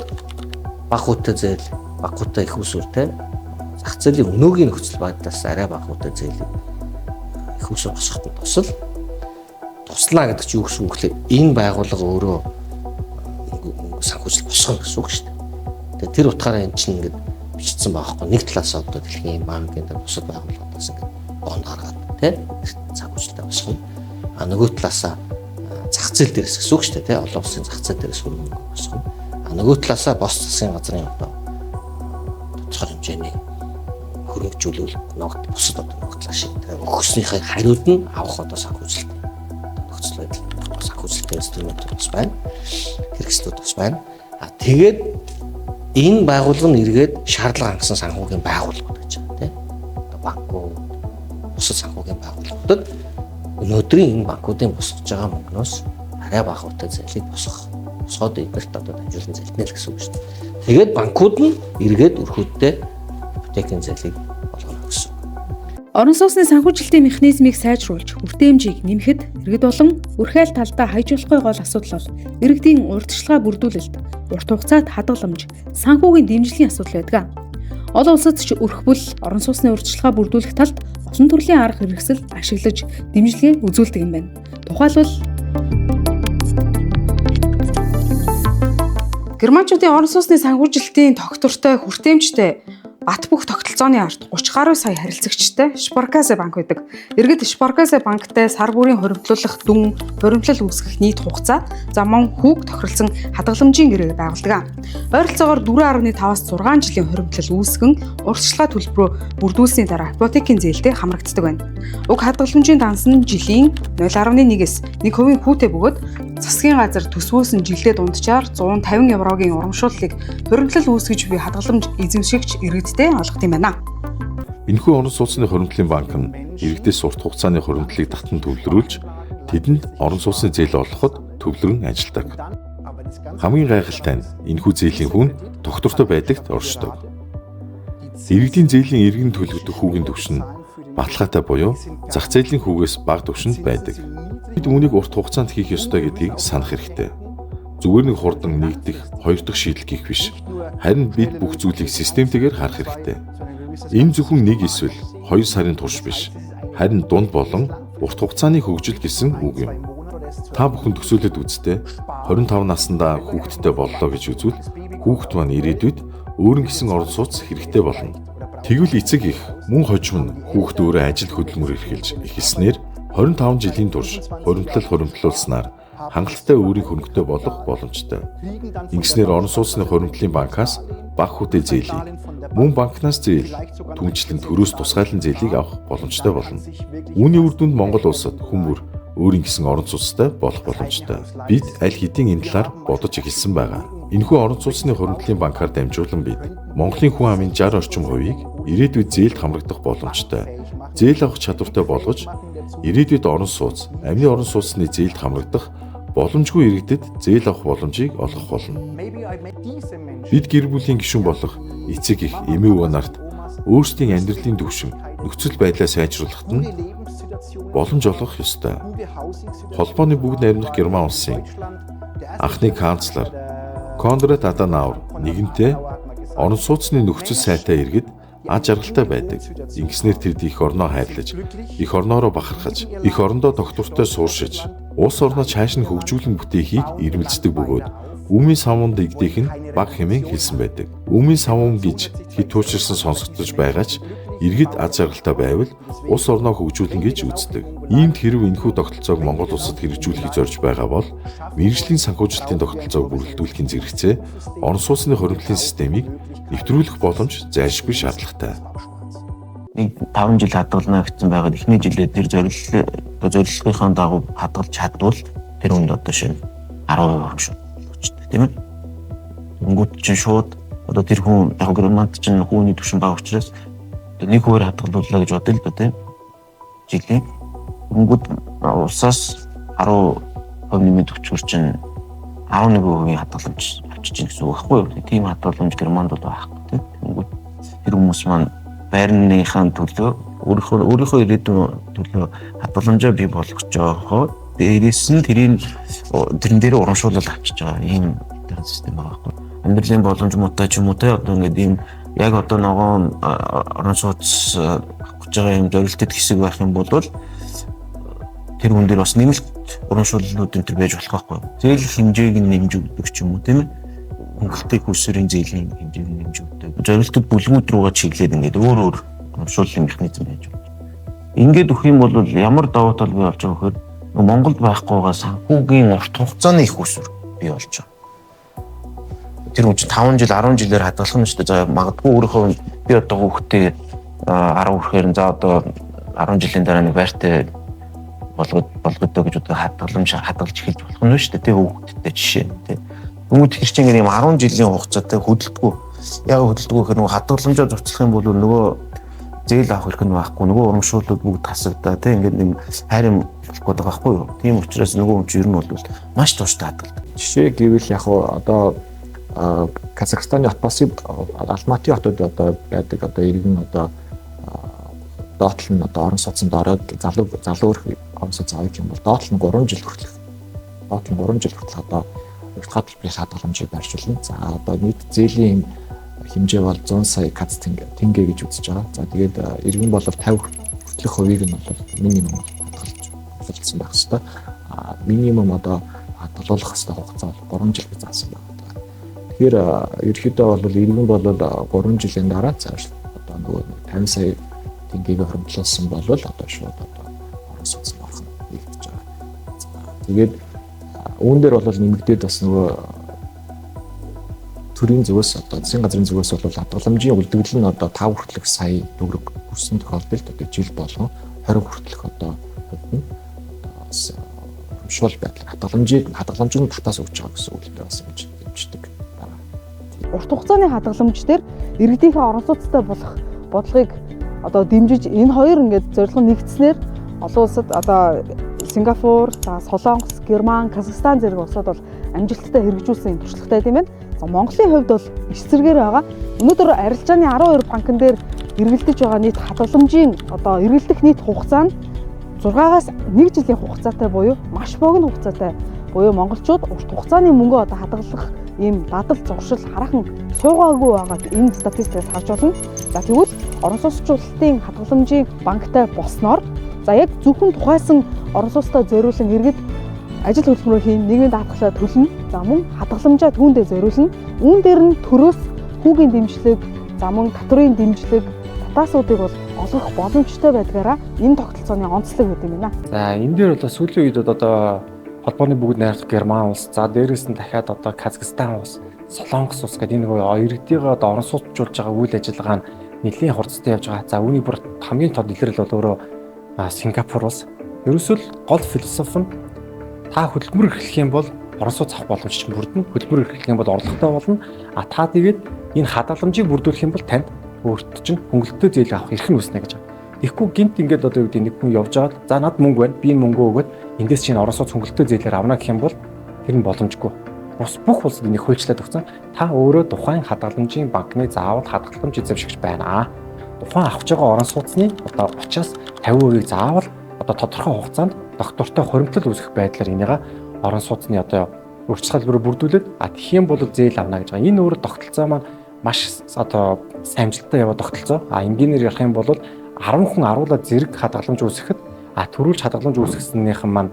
бага хүүтэй зээл, бага хүүтэй их усүртэй зах зээлийн өнөөгийн нөхцөл байдлаас арай бага хүүтэй зээлийг их усүр босгоход тусал туслаа гэдэг чинь юу гэсэн үг гэхээр энэ байгууллага өөрөө санхүүжилт босгоно гэсэн үг шүү дээ. Тэгээ тэр утгаараа энэ чинь ингээд бичсэн байхгүй. Нэг талаас одоо Дэлхийн банкын бусад байгууллагаас ингээд бон гаргаад тий санхүүжилтээ босгоно. А нөгөө талаасаа зах зээл дээрээс гэсэн үг шүү дээ тий. Олон улсын зах зээл дээрээс хөрөнгө босгоно. А нөгөө талаасаа бос засгийн газрын одоо тодорхой хэмжээний хөрөнгөжүүлэл ногд бусад одоо ногдлаа шиг өгснийхээ хариуд нь авах одоо санхүүжилт нөхцөл байдал санхүүжилтийн инструментууд бас байна. Хэрэгслүүд бас байна. А тэгээд энэ байгууллага нь эргээд шаардлага хангасан санхүүгийн байгууллагууд гэж байна тийм. Одоо банкуд, бусад санхүүгийн байгууллагуудад өнөөдрийн энэ банкуудын босгож байгаа мөнгнөөс арай бага хугацаанд зээлийг босгоод эдгээрт одоо дамжуулан зээлтнэ л гэсэн үг шүү дээ. Тэгээд банкуд нь эргээд өрхөддөө ипотекийн зээлийг болгоно гэсэн үг. Орон сууцны санхүүжилтийн механизмыг сайжруулж, хүртээмжийг нэмэхэд иргэд болон үрхэл талдаа хайжуулахгүй гол асуудал бол иргэдийн урьдчилгаа бүрдүүлэлт, урт хугацаат хадгаламж, санхүүгийн дэмжлэгийн асуудал байдаг. Олон улсад ч өрхбөл орон сууцны урьдчилгаа бүрдүүлэх талд олон төрлийн арга хэрэгсэл ашиглаж дэмжлэгээ үзүүлдэг юм байна. Тухайлбал германчуудын орон сууцны санхүүжилтийн тогтвортой хүртээмжтэй бат бөх тогтолцооны ард 30 гаруй сая харилцагчтай Sparkasse банк байдаг. Иргэд Sparkasse банктай сар бүрийн хуримтлуулах дүн, хуримтлал үүсгэх нийт хугацаа мөн хүүг тохиролцсон хадгаламжийн гэрээг байгуулдаг. Ойролцоогоор 4.5-аас 6 жилийн хуримтлал үүсгэн урьдчилгаа төлбөрөө бүрдүүлсэний дараа ипотекийн зээлтэй хамрагддаг байна. Уг хадгаламжийн данс нь жилийн 0.1-ээс 1% хүүтэй бөгөөд засгийн газар төсвөөс нь жилдээ дунджаар 150 еврогийн урамшууллыг хуримтлал үүсгэж буй хадгаламж эзэмшигч иргэдтэй олгох юм байна. Энэхүү орон сууцны хуримтлалын банк нь иргэдээс урт хугацааны хуримтлалыг татан төвлөрүүлж тэдэнд орон сууцны зээл олгоход төвлөрөн ажилладаг. Хамгийн гайхалтай нь энэхүү зээлийн хүн тогтвортой байдагт оршдог. Иргэдийн зээлийн иргэн төлөгдөх хүүгийн түвшин баталгаатай буюу зах зээлийн хүүгээс бага түвшинд байдаг. Бид үүнийг урт хугацаанд хийх ёстой гэдгийг санах хэрэгтэй. Зүгээр нэг хурдан нэгдэх, хоёр дахь шийдэл гэх биш. Харин бид бүх зүйлийг системтэйгээр харах хэрэгтэй. Энэ зөвхөн нэг эсвэл 2 сарын турш биш. Харин дунд болон урт хугацааны хөгжил гэсэн үг юм. Та бүхэн төсөөлөд үзтээ 25 наснда хүүхэдтэй боллоо гэж үзвэл хүүхэд маань ирээдүйд өөрийн гэсэн орон сууц хэрэгтэй болно. Тэгвэл эцэг их мөн хожим нь хүүхэд өөрөө ажил хөдөлмөр эрхэлж эхэлснээр 25 жилийн турш хуримтлуулснаар хангалттай өөрийн хөрөнгөтэй болох боломжтой. Ингэснээр орон сууцны хуримтлалын банкаас бага хүүтэй зээлийг, мөн банкнаас зээл, түнчлэн төрөөс тусгайлан зээлийг авах боломжтой болно. Үүний үр дүнд Монгол улсад хүмүүр өөрийн гэсэн орон сууцтай болох боломжтой. Бид аль хэдийн энэ талаар бодож эхэлсэн байгаа. Энэхүү орон сууцны хуримтлалын банкаар дамжуулан бид Монголын хүн амын 60 орчим хувийг ирээдүйд зээлд хамрагдах боломжтой. Зээл авах чадвартай болгож ирээдүйд орон сууц, амны орон сууцны зээлд хамрагдах боломжгүй иргэдэд зээл авах боломжийг олгох болно. Бид гэр бүлийн гишүүн болох эцэг их, эмээ өвөө нарт өөрсдийн амьдралын түвшин, нөхцөл байдлаа сайжруулахад нь боломж олгох ёстой. Холбооны бүгд найрамдах Герман улсын анхны канцлер Конрад Аденауэр нэгэнтээ орон сууцны нөхцөл сайтай иргэд аж аргалтай байдаг. Ингэснээр тэд их орноо хайрлаж, их орноороо бахархаж, их орондоо доктортой сууршиж, улс орноо цааш нь хөгжүүлэн бүтээхийг ирмэлцдэг бөгөөд Өмнө самуун дэгдэх нь баг хэмээн хэлсэн байдаг. Өмнө самуун гэж хэд туучирсан сонсогдож байгаа ч иргэд аз жаргалтай байвал улс орноо хөгжүүлнэ гэж үздэг. Иймд хэрв энэхүү тогтолцоог Монгол улсад хэрэгжүүлэхийг зорж байгаа бол мэргэжлийн санхүүжилтийн тогтолцоог бүрэлдүүлэхийн зэрэгцээ орон сууцны хуримтлалын системийг нэвтрүүлэх боломж зайлшгүй шаардлагатай. Нэг 5 жил хадгална гэсэн байгаад эхний жилээ тэр зорилгынхаа дагуу хадгалж чадвал тэр үнд одоо шинэ 10% шүү. Тийм ээ. Өнгөт чинь шууд одоо тэр хүн яг гэрмант чинь хүүний түвшин бага учраас 1% хадгалууллаа гэж бодъё л да тийм. Жилийн өнгөт усаас 10% нэмээд өчгөр чинь 11% хадгаламж авчиж гин гэсэн үг байхгүй юу? Тийм хадгаламж германд бол байхгүй тийм. Өнгөт тэр хүмүүс маань байрныхаа төлөө өөрийнхөө ирээдүйн төлөө хадгаламжаа бий болгож байгаа. Дээрээс нь тэрэн дээр урамшуулал авчиж байгаа ийм систем байгаа байхгүй. Амьдралын боломж муутай ч юм уу те одоо ингээд ийм яг одоо нөгөө орон сууц авах гэж байгаа юм зорилттой хэсэг байх юм бол тэр хүн дээр бас нэмэлт урамшууллууд энэ төр байж болох байхгүй. Зээл хэмжээг нь нэмж өгдөг ч юм уу тийм ээ. Хөнгөлтэй хөлсөрийн зээлийн хэмжээг нь нэмж өгдөг. Зорилтод бүлгүүд рүүгээ чиглээд ингээд өөр урамшууллын механизм байж байгаа. Ингээд өгөх юм бол ямар давуу тал бий болж байгаа вөхөр Монголд байхгүйгаа санхүүгийн урт хугацааны их өсвөр бий болж байгаа. Тэр үн чинь 5 жил 10 жилээр хадгалах нь шүү дээ. Магадгүй өөрийнхөө би одоо хүүхдээ 10 хүрэхээр за одоо 10 жилийн дараа нэг байртай болгодоо гэж одоо хадгалж эхэлж болох нь шүү дээ. Тэ хүүхдтэй жишээ тэ. Бүгд тэр чинь ийм 10 жилийн хугацаатай хөдөлдөггүй. Яг хөдөлдөггүй гэхээр нөгөө хадгаламжаа зурцлах юм бол нөгөө зээл авах хэрэг нь байхгүй. Нөгөө урамшууллууд бүгд тасагдаа тэ. Ингээд нэг хайрын болох гэдэг байхгүй юу? Тийм учраас нөгөө юм чи ер нь бол маш тууштай хадгалдаг. Жишээ гэвэл яг одоо Казахстаны Алматы хотод одоо байдаг одоо иргэн одоо доотлол нь одоо орон сууцнд ороод залуур орон сууц авах юм бол доотлол нь 3 жил хүртэлх. Доотлол нь 3 жил хүртэл одоо уртгаа төлбөрийн хадгаламжийг байршуулна. За одоо нийт зээлийн хэмжээ бол 100 сая кац тенге гэж үзэж байгаа. За тэгээд иргэн болов 50 хүртэлх хувийг нь бол минимум хадгалсан байх хэвээр. Минимум одоо хадгалах хэвээр хугацаа бол 3 жил гэж заасан байна. Тэгэхээр ерөнхийдөө бол иргэн бол 3 жилийн дараа цааш одоо нөгөө 50 сая тенгийг хөрөнгөлүүлсэн бол одоо шууд одоо орон сууцнд орох нь нэгдэж байгаа. Тэгээд үүн дээр бол нэмэгдээд бас нөгөө төрийн зүгээс одоо засгийн газрын зүгээс бол хадгаламжийн үлдэгдэл нь одоо 5 хүртэлх сая төгрөг хүрсэн тохиолдолд одоо жил болгон 20 хүртэлх одоо хувьд нь бас шул байдал хадгаламжийг нь татаас өгч байгаа гэсэн үг л бас ингэж дэмждэг. Урт хугацааны хадгаламж дээр иргэдийнхээ орон сууцтай болох бодлогыг одоо дэмжиж энэ хоёр ингээд зорилго нэгдснээр олон улсад одоо Сингапур, Солонгос, Герман, Казахстан зэрэг улсууд бол амжилттай хэрэгжүүлсэн туршлагатай тийм байна. За Монголын хувьд бол иш зэргээр байгаа. Өнөөдөр арилжааны 12 банкн дээр эргэлдэж байгаа нийт хадгаламжийн одоо эргэлдэх нийт хугацаа нь 6-аас 1 жилийн хугацаатай буюу маш богино хугацаатай. Буюу монголчууд урт хугацааны мөнгө одоо хадгалах ийм дадал зуршил хараахан суугаагүй байгааг энэ статистикээс харж болно. За тэгвэл орон сууцчлалтын хадгаламжийн банктай болсноор за яг зөвхөн тухайсан орон сууцтай зориулсан иргэд ажил хөдөлмөрөө хийн, нийгмийн даатгалаа төлнө. За мөн хадгаламжаа түүндээ зориулна. Үүн дээр нь төрөөс хүүгийн дэмжлэг, за мөн татврын дэмжлэг, татаасуудыг бол олгох боломжтой байдгаараа энэ тогтолцооны онцлог гэдэг юм байна. За энэ дээр бол сүүлийн үед одоо холбооны бүгд найрамдах Герман улс, за дээрээс нь дахиад одоо Казахстан улс, Солонгос улс гэдэг энэ нөгөө иргэдийгээ одоо орон сууцжуулж байгаа үйл ажиллагаа нь нэлийн хурцтай явж байгаа. За үүний бүр хамгийн тод илэрэл бол өөрөө Сингапур улс. Ерөөсөө гол философи нь та хөдөлмөр эрхлэх юм бол орон сууц авах боломж чинь бүрдэнэ. Хөдөлмөр эрхлэх юм бол орлоготой болно. Та тэгээд энэ хадгаламжийг бүрдүүлэх юм бол танд өөртөө чинь хөнгөлөлтөө зээл авах эрх нь үүснэ гэж байгаа. Тэгэхгүй гинт ингээд одоо юу гэдэг нэг хүн явж байгаа. За над мөнгө байна. Би энэ мөнгөө өгөөд эндээс чинь орон сууц хөнгөлөлтөө зээлээр авна гэх юм бол тэр нь боломжгүй. Бус бүх улсад энийг хуульчлаад өгсөн. Та өөрөө тухайн хадгаламжийн банкны заавал хадгаламж эзэмшигч байна. Тухайн авч байгаа орон сууцны одоо 30-аас 50% заавал одоо тодорхой хугацаанд доктортой хуримтлал үүсгэх байдлаар энийга орон сууцны одоо урьдчилан хэлбэрээр бүрдүүлээд тэгэх юм бол зээл авна гэж байгаа. Энэ өөрөө тогтолцоо маань маш одоо сайн амжилттай яваа тогтолцоо. Энгийнээр ярих юм бол 10 хүн аруулаад зэрэг хадгаламж үүсгэхэд төрүүлж хадгаламж үүсгэснийхэн маань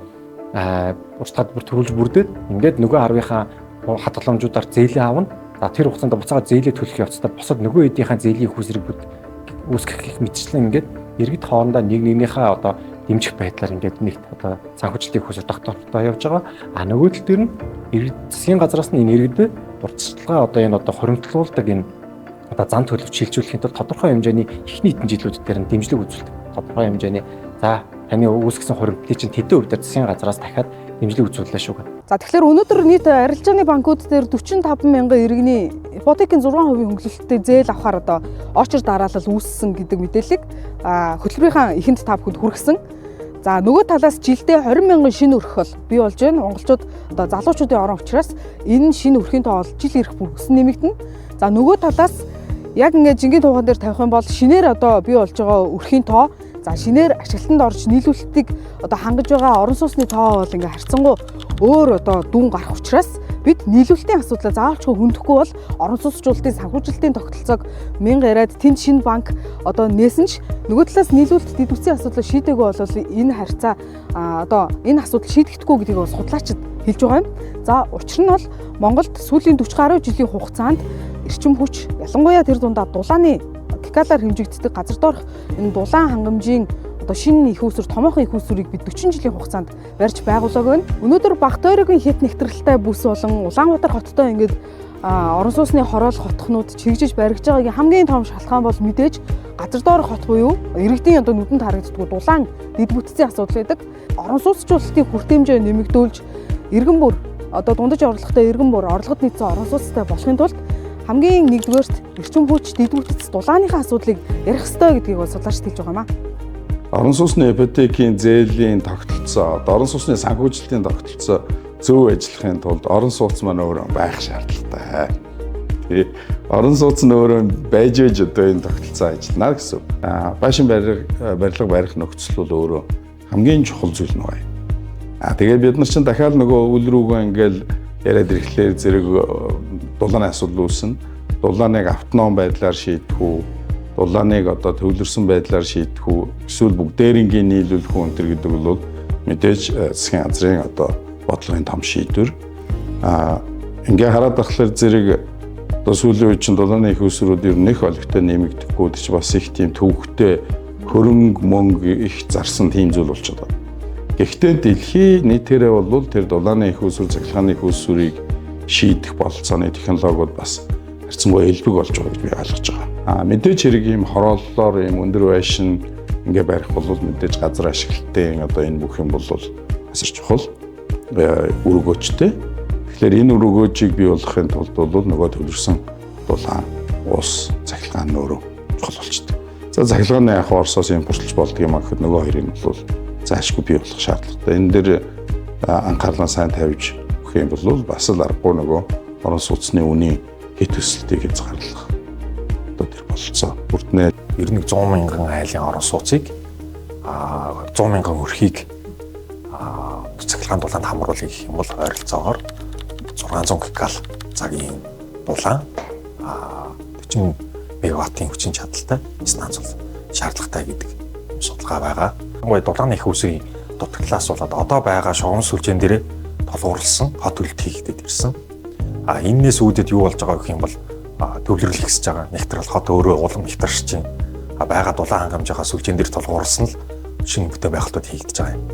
урьдчилан хэлбэр төрүүлж бүрдээд ингээд нөгөө 10-ийнхаа хадгаламжуудаар зээлээ авна. За тэр хугацаанд буцаага зээлээ төлөх явцдаа босод нөгөө хэдийнхэн зээлийн их үсрэг үүсгэх мэтчлэн ингээд иргэд хоорондоо нэг нэгнийхээ одоо дэмжих байдлаар ингээд нэгт одоо санхүүжилтийн хүсэл доктортой явж байгаа. Нөгөө тал дээр нь засгийн газраас нь энэ иргэдэд урьдчилгаа одоо энэ одоо хуримтлуулдаг энэ одоо зан төлөвч шилжүүлэхийн тулд тодорхой хэмжээний ихний хэдэн жилүүд дээр нь дэмжлэг үзүүлдэг. Тодорхой хэмжээний за таны үүсгэсэн хуримтлалын чинь тэдэн хувьд засгийн газраас дахиад дэмжлэг үзүүллээ шүү гэдэг. За тэгэхээр өнөөдөр нийт арилжааны банкуд дээр 45 мянган иргэний ипотекийн 6% хөнгөлөлттэй зээл авахар одоо очир дараалал үүссэн гэдэг мэдээллийг хөтөлбөрийнхаа эхэнд та бүхэнд хүргэсэн. За нөгөө талаас жилдээ 20 мянган шинэ өрх бол бий болж байна. Монголчууд одоо залуучуудын орон учраас энэ шинэ өрхийн тоо бол жил ирэх бүр өсөн нэмэгдэнэ. За нөгөө талаас яг ингээд жингийн тууган дээр тавих юм бол шинээр одоо бий болж байгаа өрхийн тоо за шинээр ашиглалтанд орж нийлүүлэлтийг одоо хангаж байгаа орон сууцны тоо бол ингээ харьцангуй өөр одоо дүүн гарах учраас бид нийлүүлэлтийн асуудлаа заавалчгүй хөндөхгүй бол орон сууцчлалтын санхүүжилтийн тогтолцоог мянга яриад тэнд шинэ банк одоо нээсэн ч нөгөө талаас нийлүүлэлт дэдвүцийн асуудлыг шийдээгүй бол энэ харьцаа одоо энэ асуудал шийдэгдэхгүй гэдгийг бас судлаачид хэлж байгаа юм. За учир нь бол Монголд сүүлийн 40 гаруй жилийн хугацаанд эрчим хүч ялангуяа тэр дундаа дулааны гекалаар хэмжигддэг газар доорх энэ дулаан хангамжийн одоо шинэ их усүр томоохон их усүрийг бид 40 жилийн хугацаанд барьж байгуулаг байна. Өнөөдөр Багтойргийн хэт нэгтрэлтэй бүс болон Улаанбаатар хоттой ингээд орон сууцны хороол хотхнууд чигжиж баригдж байгаагийн хамгийн том шалтгаан бол мэдээж газар доорх хот буюу иргэдийн одоо нүдэнд харагддаг дулаан дэд бүтцийн асуудал байдаг. Орон сууцчлалтын хүртээмжээ нэмэгдүүлж иргэн бүр одоо дундаж орлоготой иргэн бүр орлогод нийцсэн орон сууцтай болохын тулд хамгийн нэгдүгээрт эрчим хүч дэд бүтц дулааныхаа асуудлыг ярих ёстой гэдгийг бол судлаачид хэлж байгаа юм аа. Орон сууцны ипотекийн зээлийн тогтолцоо, орон сууцны санхүүжилтийн тогтолцоо зөв ажиллахын тулд орон сууц маань өөрөө байх шаардлагатай. Орон сууц нь өөрөө байж одоо энэ тогтолцоо ажиллана гэсэн. Байшин барилга барих нөхцөл бол өөрөө хамгийн чухал зүйл нэг. Тэгээд бид нар чинь дахиад нөгөө үл рүүгөө ингээл яриад ирэхлээр зэрэг дулааны асуудал үүснэ. Дулааныг автоном байдлаар шийдэх үү, дулааныг одоо төвлөрсөн байдлаар шийдэх үү, эсвэл бүгдээрингийн нийлүүлэх үү энэ гэдэг бол мэдээж засгийн газрын одоо бодлогын том шийдвэр. Ингээ хараад тахлаар зэрэг одоо сүүлийн үед чинь дулааны их усрууд ер нь их олигтой нэмэгдэхгүй ч бас их тийм төвөгтэй хөрөнгө мөнгө их зарсан тийм зүйл болж байгаа. Гэхдээ дэлхийн нийтээрээ бол тэр дулааны их усрал, цахилгааны их усрыг шийдэх бололцооны технологиуд бас харьцангуй элбэг болж байгаа гэж би ойлгож байгаа. Мэдээж хэрэг ийм хорооллоор ийм өндөр байшин ингээ барих бол мэдээж газар ашиглалтын одоо энэ бүх юм бол асар чухал өргөөчтэй. Тэгэхээр энэ өргөөжийг бий болгохын тулд бол нөгөө төвлөрсөн дулаан, ус, цахилгаан өөрөө чухал болчихдээ. За цахилгааны яг Оросоос импортлж болдго юм гэхэд нөгөө хоёрын бол заашгүй бий болох шаардлагатай. Энэ дээр анхаарлаа сайн тавьж өгөх юм бол бас л аргагүй нөгөө орон сууцны үнийн хэд өсөлтийг хязгаарлах. Одоо тэр болцоо бүрднээ 100 мянган айлын орон сууцыг 100 мянган өрхийг цахилгаан дулаанд хамруулъя гэх юм бол ойролцоогоор 600 гкал цагийн дулаан 40 мегаваттын хүчин чадалтай станц бол шаардлагатай гэдэг судалгаа байгаа. Хамгийн дулааны их усрын дутагдлаас болоод одоо байгаа шугам сүлжээн дээр толгуурлсан хот үлд хийгдэд ирсэн. Энээс үүдээд юу болж байгаа гэх юм бол төвлөрөл ихсэж байгаа. Нэгтрэл хот өөрөө улам ихтарч чинь байгаа дулаан хангамжийнхаа сүлжээн дээр толгуурлсан л шинэ бүтээн байгуулалтууд хийгдэж байгаа юм.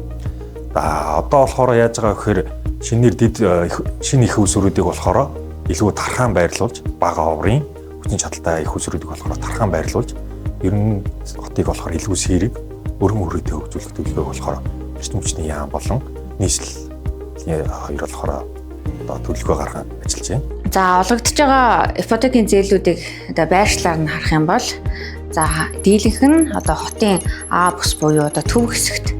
Одоо болохоор яаж байгаа гэхээр шинээр шинэ их усруудыг болохоор илүү тархан байрлуулж бага оврын хүчин чадалтай их усруудыг болохоор тархан байрлуулж ер нь хотыг болохоор илүү сэрэг өргөн хүрээтэй хөгжүүлэх төлөвлөгөө болохоор эрчим хүчний яам болон нийслэл хоёр болохоор одоо төлөвлөгөө гарган ажиллаж байна. За олгогдож байгаа ипотекийн зээлүүдийг одоо байршлаар нь харах юм бол за дийлэнх нь одоо хотын А бус буюу одоо төв хэсэгт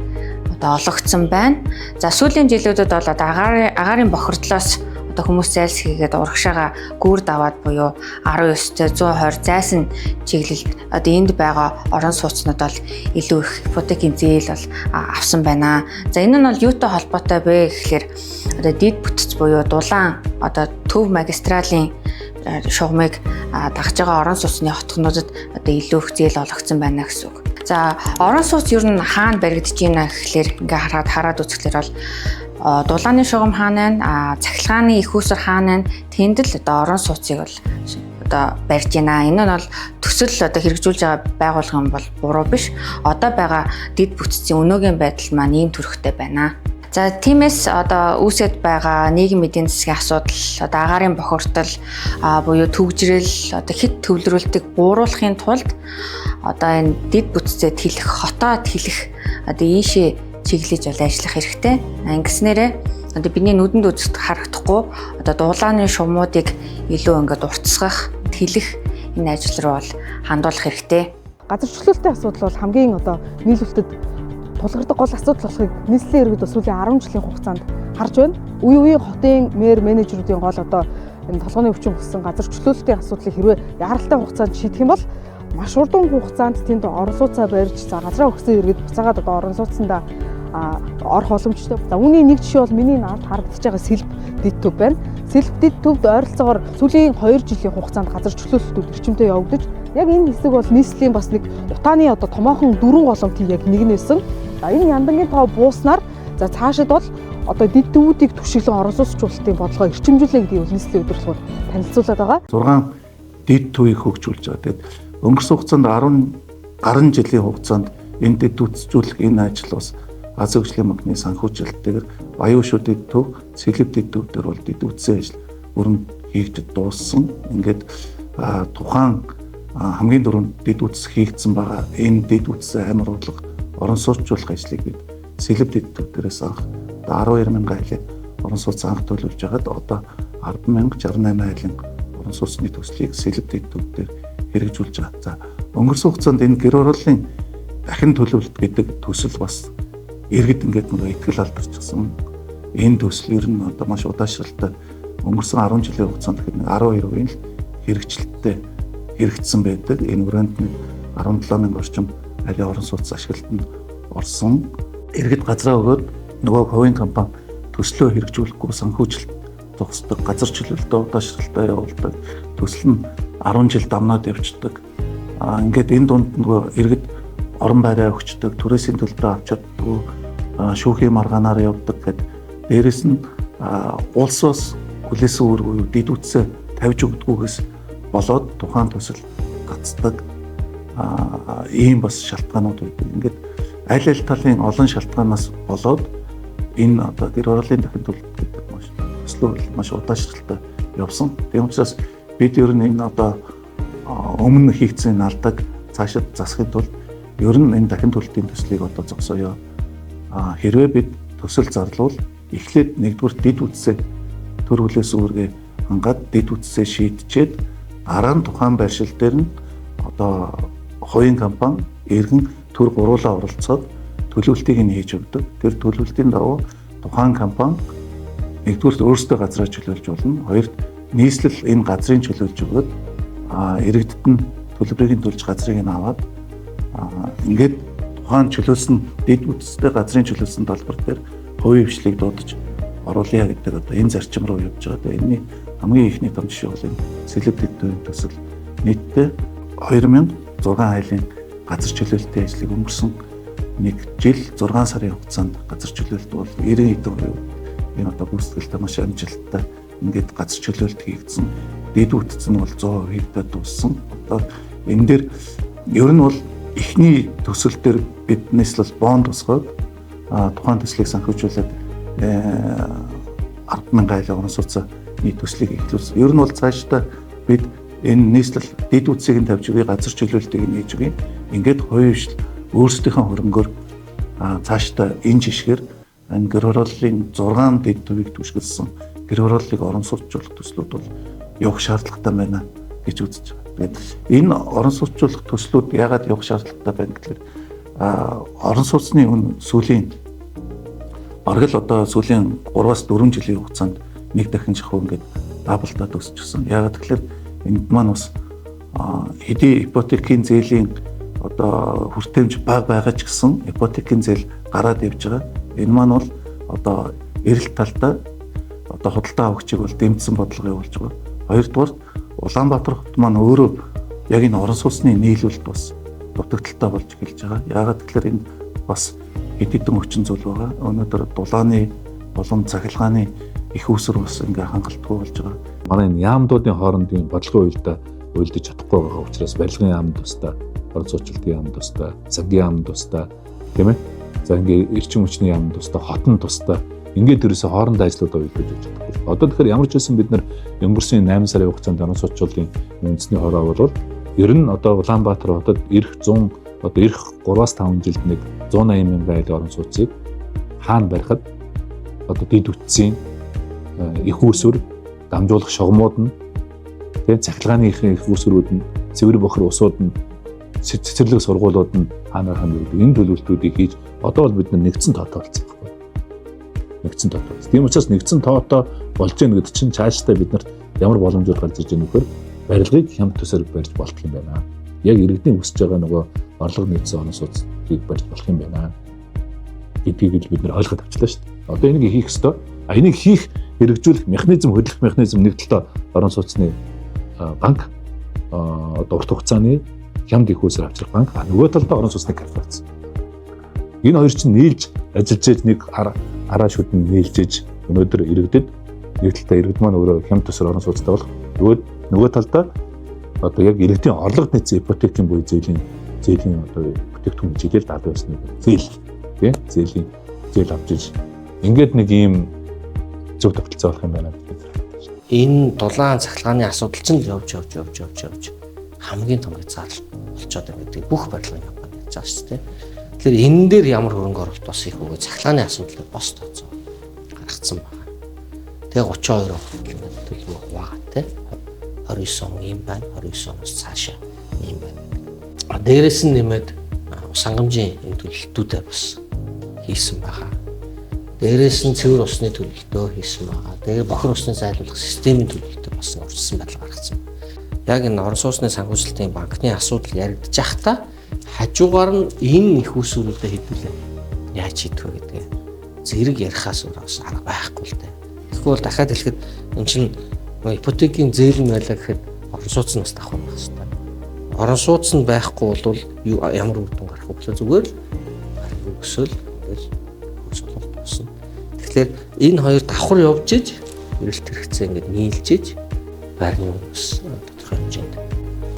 одоо олгогдсон байна. За сүүлийн жилүүдэд бол одоо агаарын бохирдлоос одоо хүмүүс зайлс хийгээд урагшаага гүр даваад буюу 19-т 120 зайсан чиглэлд одоо энд байгаа орон сууцнууд бол илүү их ипотекийн зээл бол авсан байна. За энэ нь бол юутай холбоотой вэ гэхээр одоо дид бүтц буюу дулаан одоо төв магистралийн шугамыг дагж байгаа орон сууцны хотгонуудад одоо илүү их зээл олгогдсон байна гэсэн үг. За орон сууц ер нь хаана баригдаж байна гэхлээр ингээ хараад үзэхлээр бол дулааны шугам хаана, цахилгааны их уср хаана, тэнд л одоо орон сууцыг бол одоо барьж байна. Энэ нь бол төсөл одоо хэрэгжүүлж байгаа байгууллага юм бол буруу биш. Одоо байгаа дид бүтцийн өнөөгийн байдал маань ийм төрхтэй байна. За тиймээс одоо үүсэт байгаа нийгмийн эдийн засгийн асуудал, одоо агаарын бохирдол буюу төгжрөл, одоо хэд төвлөрүүлтийг бууруулахын тулд одоо энэ дид бүтцээ тэлэх, хотоод тэлэх одоо ийшээ чиглэж бол ажиллах хэрэгтэй. Ингэснээрээ одоо бидний нүдэнд үзэхэд харагдахгүй одоо дулааны шумуудыг илүү ингээд уртсгах, тэлэх энэ ажил руу бол хандуулах хэрэгтэй. Газар чөлөөлтийн асуудал бол хамгийн одоо нийлүүлэлтэд тулгардаг гол асуудал болохыг нийслэлийн иргэд сүүлийн 10 жилийн хугацаанд харж байна. Үе үеийн хотын мэр менежерүүдийн гол одоо энэ толгойн өвчин болсон газар чөлөөлтийн асуудлыг хэрвээ яралтай хугацаанд шийдэх юм бол маш урдан хугацаанд тэнд орон сууцаа барьж за газраа өгсөн иргэд буцаагаад одоо орон сууцсандаа орох боломжтой. За үүний нэг жишээ бол миний наад харагдаж байгаа Сэлб дид төв байна. Сэлб дид төвд ойролцоогоор сүүлийн 2 жилийн хугацаанд газар чөлөөлөлтүүд эрчимтэй явагдаж яг энэ хэсэг бол нийслэлийн бас нэг утааны одоо томоохон дөрвөн голомтын яг нэг нэсэн. За энэ яндангийн тоо бууснаар за цаашид бол одоо дид төвүүдийг түшиглэн орон сууцчлалтын бодлогоо эрчимжүүлэх гэдэг нь нийслэлийн удирдлагууд танилцуулаад байгаа. 6 дид төвийг хөгжүүлж байгаа. Тэгээд өнгөрсөн хугацаанд 10 гаруй жилийн хугацаанд энэ дид үтсжүүлэх энэ ажил бас Азийн хөгжлийн банкны санхүүжилтээр Баян шүү дид төв, Сэлб дид төв дээр бол дид үтсэн ажил өрн хийгдэж дууссан. Ингээд тухайн хамгийн дөрөв дид үтс хийгдсэн байгаа. Энэ дид үтсэн амар урлаг орон сууцчлах ажлыг бид Сэлб дид төв дээрээс анх 12,000 айлын орон сууц анх төлөвлөж байгаад одоо 10,068 айлын орон сууцны төслийг Сэлб дид төв дээр хэрэгжүүлж байгаа. За өнгөрсөн хугацаанд энэ гэр ороллын дахин төлөвлөлт гэдэг төсөл бас иргэд ингээд нэг ихтгэл алдарчихсан. Энэ төсөл ер нь одоо маш удаашралтай өнгөрсөн 10 жилийн хугацаанд гэхэд 12% л хэрэгжилттэй хэрэгжсэн байдаг. Энэ хүрээнд 17,000 орчим аливаа орон сууц ашиглалтанд орсон. Иргэд газраа өгөөд нөгөө хувийн компани төслөө хэрэгжүүлэхгүй санхүүжилт зогсдог, газар чөлөөлтөд удаашралтай явуулдаг, төсөл нь 10 жил дамнаад явцдаг. Ингээд энэ дунд нөгөө иргэд орон байраа өгчдөг, түрээсийн төлбөрөө авч чаддгүй, шүүхийн маргаанаар явдаг гэд дээрэс нь улсаас хүлээсэн үүрэг дид үтсээ тавьж өгдөггүйгээс болоод тухайн төсөл гацдаг ийм бас шалтгаанууд байдаг. Ингээд аль талын олон шалтгаанаас болоод энэ одоо гэр оролын дахин төлөлт гэдэг маш удаашралтай явсан. Тийм учраас бид ер нь энэ одоо өмнө хийгдсэн алдаг цаашид засахын тулд ер нь энэ дахин төлөлтийн төслийг одоо зогсооё. Хэрвээ бид төсөл зарлуул эхлээд нэгдүгээр дид үтсээ төр хүлээсэн үүргээ хангаад дид үтсээ шийдчихэд дараа нь тухайн байршил дээр нь одоо хувийн компани иргэн төр гуруулаа оролцоод төлөвлөлтийг нь хийж өгдөг. Тэр төлөвлөлтийн дагуу тухайн компани нэгдүгээр өөрсдөө газраа чөлөөлж болно. Хоёрд нийслэл энэ газрын чөлөөлж өгөөд иргэдэд нь төлбөрийг төлж газрыг нь аваад ингээд тухайн чөлөөсөн дэд үтстэй газрын чөлөөсөн талбар дээр хувийн хвшлийг дуудаж оруулъя гэдэг одоо энэ зарчим руу явж байгаа. Энэний хамгийн ихний том жишээ бол энэ сэлэв дэд төвийн төсөл нийтдээ 2006 айлын газар чөлөөлтийн ажлыг өнгөрсөн 1 жил 6 сарын хугацаанд газар чөлөөлт бол 90% энэ одоо гүйцэтгэлтэй маш амжилттай ингээд газар чөлөөлт хийгдсэн. Дэд үтц нь бол 100%-тай дууссан. Одоо энэ дээр ер нь бол эхний төсөл дээр биднээс л бонд усгаад тухайн төслийг санхүүжүүлээд 10,000 айлын орон сууцны төслийг эхлүүлсэн. Ер нь бол цаашдаа бид энэ нийслэл дэд үтсийг нь тавьж өгье, газар чөлөөлтийг нь хийж өгье. Ингээд хувийн хвшил өөрсдийнхөө хөрөнгөөр цаашдаа энэ жишгээр энэ гэр хорооллын 6 дэд төвийг түшгэлсэн гэр хорооллыг орон сууцлуулах төслүүд бол явах шаардлагатай байна гэж үзэж байгаа. Тэгээд энэ орон сууцлуулах төслүүд яагаад явах шаардлагатай байна гэхээр орон сууцны сүүлийн бараг л одоо сүүлийн 3-4 жилийн хугацаанд нэг дахин шахуу ингээд даблтаад өсчихсөн. Яагаад гэхээр энд маань бас хэдий ипотекийн зээлийн одоо хүртээмж бага байгаа ч гэсэн ипотекийн зээл гараад явж байгаа. Энэ маань бол одоо эрэлт талдаа одоо худалдаа авагчийг бол дэмжсэн бодлого явуулж байгаа. Хоёрдугаар Улаанбаатар хот маань өөрөө яг энэ орон сууцны нийлүүлэлт бас дутагдaltaй болж эхэлж байгаа. Яагаад гэхээр энэ бас хэд хэдэн хүчин зүйл байгаа. Өнөөдөр дулааны болон цахилгааны их усэр бас ингээ хангалтгүй болж байгаа. Манай энэ яамдуудын хоорондын бодлогын уйлдаж чадахгүй байгаа учраас барилгын яамд тустай, орон сууцлалтын яамд тустай, цагийн яамд тустай, тийм ээ. За ингээ эрчим хүчний яамд тустай, хотон тустай ингээд ерөөсөө хоорондоо ажлуудаа уйлдаж чадахгүй. Одоо тэгэхээр ямар ч байсан бид нар өнгөрсөн 8 сарын хугацаанд орон сууцлалтын үндэсний хороо бол ер нь одоо Улаанбаатар хотод эх 100 одоо эх 3-5 жилд нэг 180,000 айлын орон сууцыг хаана барихад одоо дэд үтсийн их усүр дамжуулах шугамуд нь тэгээ цахилгааны их усүрүүд нь цэвэр бохор усууд нь цэцэрлэг сургуулиуд нь хаанаар гэдэг энэ төлөвлөлтүүдийг хийж одоо бол бид нэгдсэн тоотой болсон байхгүй. Нэгдсэн тоотой. Тийм учраас нэгдсэн тоотой болж байгаа гэдэг чинь цаашдаа бид нарт ямар боломжууд гарч ирж байгаа нөхөр барилгыг хямд төсөөр барьж болох юм байна. Яг иргэдийн өсөж байгаа нөгөө орлого нийцсэн орон сууцыг барьж болох юм байна гэдгийг бид нар ойлгоод авчлаа шүү дээ. Одоо энийг хийх ёстой. Энийг хийх хэрэгжүүлэх механизм, хөдөлгөх механизм нэг талдаа орон сууцны банк одоо урт хугацааны хямд их усээр авчрах банк, нөгөө талдаа орон сууцны корпорац. Энэ хоёр чинь нийлж ажиллаж ээж нэг араа шүдэн нийлж ээж өнөөдөр иргэдэд нэг талдаа иргэд маань өөрөө хямд төсөр орон сууцтай болох нөгөө талдаа одоо яг иргэдийн орлого нийцсэн ипотекийн буй зээлийн одоо бүтээгдэхүүн хичээлэл даалгавар байсны зээл зээл авч иж ингээд нэг ийм зөв тогтолцоо болох юм байна гэж байна. Энэ дулаан цахилгааны асуудал чинь явж хамгийн том зал болчиход байгаа гэдэг бүх барилгын компани яаж байгаа шүү дээ. Тэгэхээр энэ дээр ямар хөрөнгө оруулалт бас их үгүй цахилгааны асуудал бос тооцоо гаргацсан байна. Тэгээ 32% төлөв хуваа тий 29 он юм байна. 29 оноос цаашаа юм байна. Дээрээс нь нэмээд ус хангамжийн төлөлтүүдээ бас хийсэн байгаа. Дээрээс нь цэвэр усны төлөлтөө хийсэн байгаа. Тэгээ бохир усны зайлуулах системийн төлөлтөө бас урьдчилан байдал гаргасан. яг энэ орон сууцны санхүүжилтийн банкны асуудал яригдж байхдаа хажуугаар нь энэ их усрүүдэд хэдүүлээ яаж хийдэг вэ гэдэг зэрэг ярихаас өөр арга байхгүй л дээ. Тэгэхгүй бол дахиад хэлэхэд эн чинь ипотекийн зээл нь байлаа гэхэд орон сууц нь бас давхар байх хэрэгтэй. Орон сууц нь байхгүй бол ямар үр дүн гарах вэ? Зүгээр л өсөл ингээл хөсөлт болсон. Тэгэхээр энэ хоёр давхар явж иж эрэлт хэрэгцээ ингээд нийлж иж байрны ус тодорхой хэмжээнд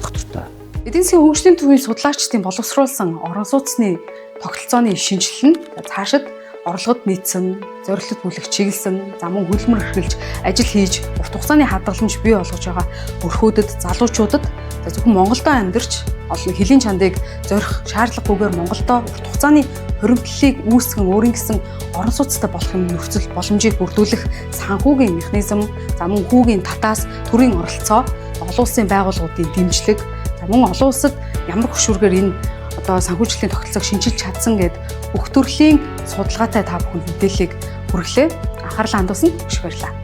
доктортой. Эдийн засгийн хөгжлийн төвийн судлаачдын боловсруулсан орон сууцны тогтолцооны шинжилэл нь цаашид орлогод нийцсэн, зорилтод бүлэг чиглэсэн, замун хөлмөр эрхэлж ажил хийж урт хугацааны хадгаламж бий болгож байгаа өрхөөдөд, залуучуудад зөвхөн Монголдо амьдарч олон хэлийн чандыг зорих шаардлагагүйгээр Монголдо урт хугацааны хоригдлыг үүсгэн өөрийн гэсэн орон сууцтай болох юм нөхцөл боломжийг бүрдүүлэх санхүүгийн механизм, замун хүүгийн татаас төрийн оролцоо, олон улсын байгууллагуудын дэмжлэг, мөн олон улсад ямар хөшүүргээр энэ одоо санхүүжилтийн тогтолцоог шинжилж чадсан гэд бүх төрлийн судалгаатай та бүхэн мэдээллийг хүргэлээ. Анхаарлаа хандуулсанд их баярлалаа.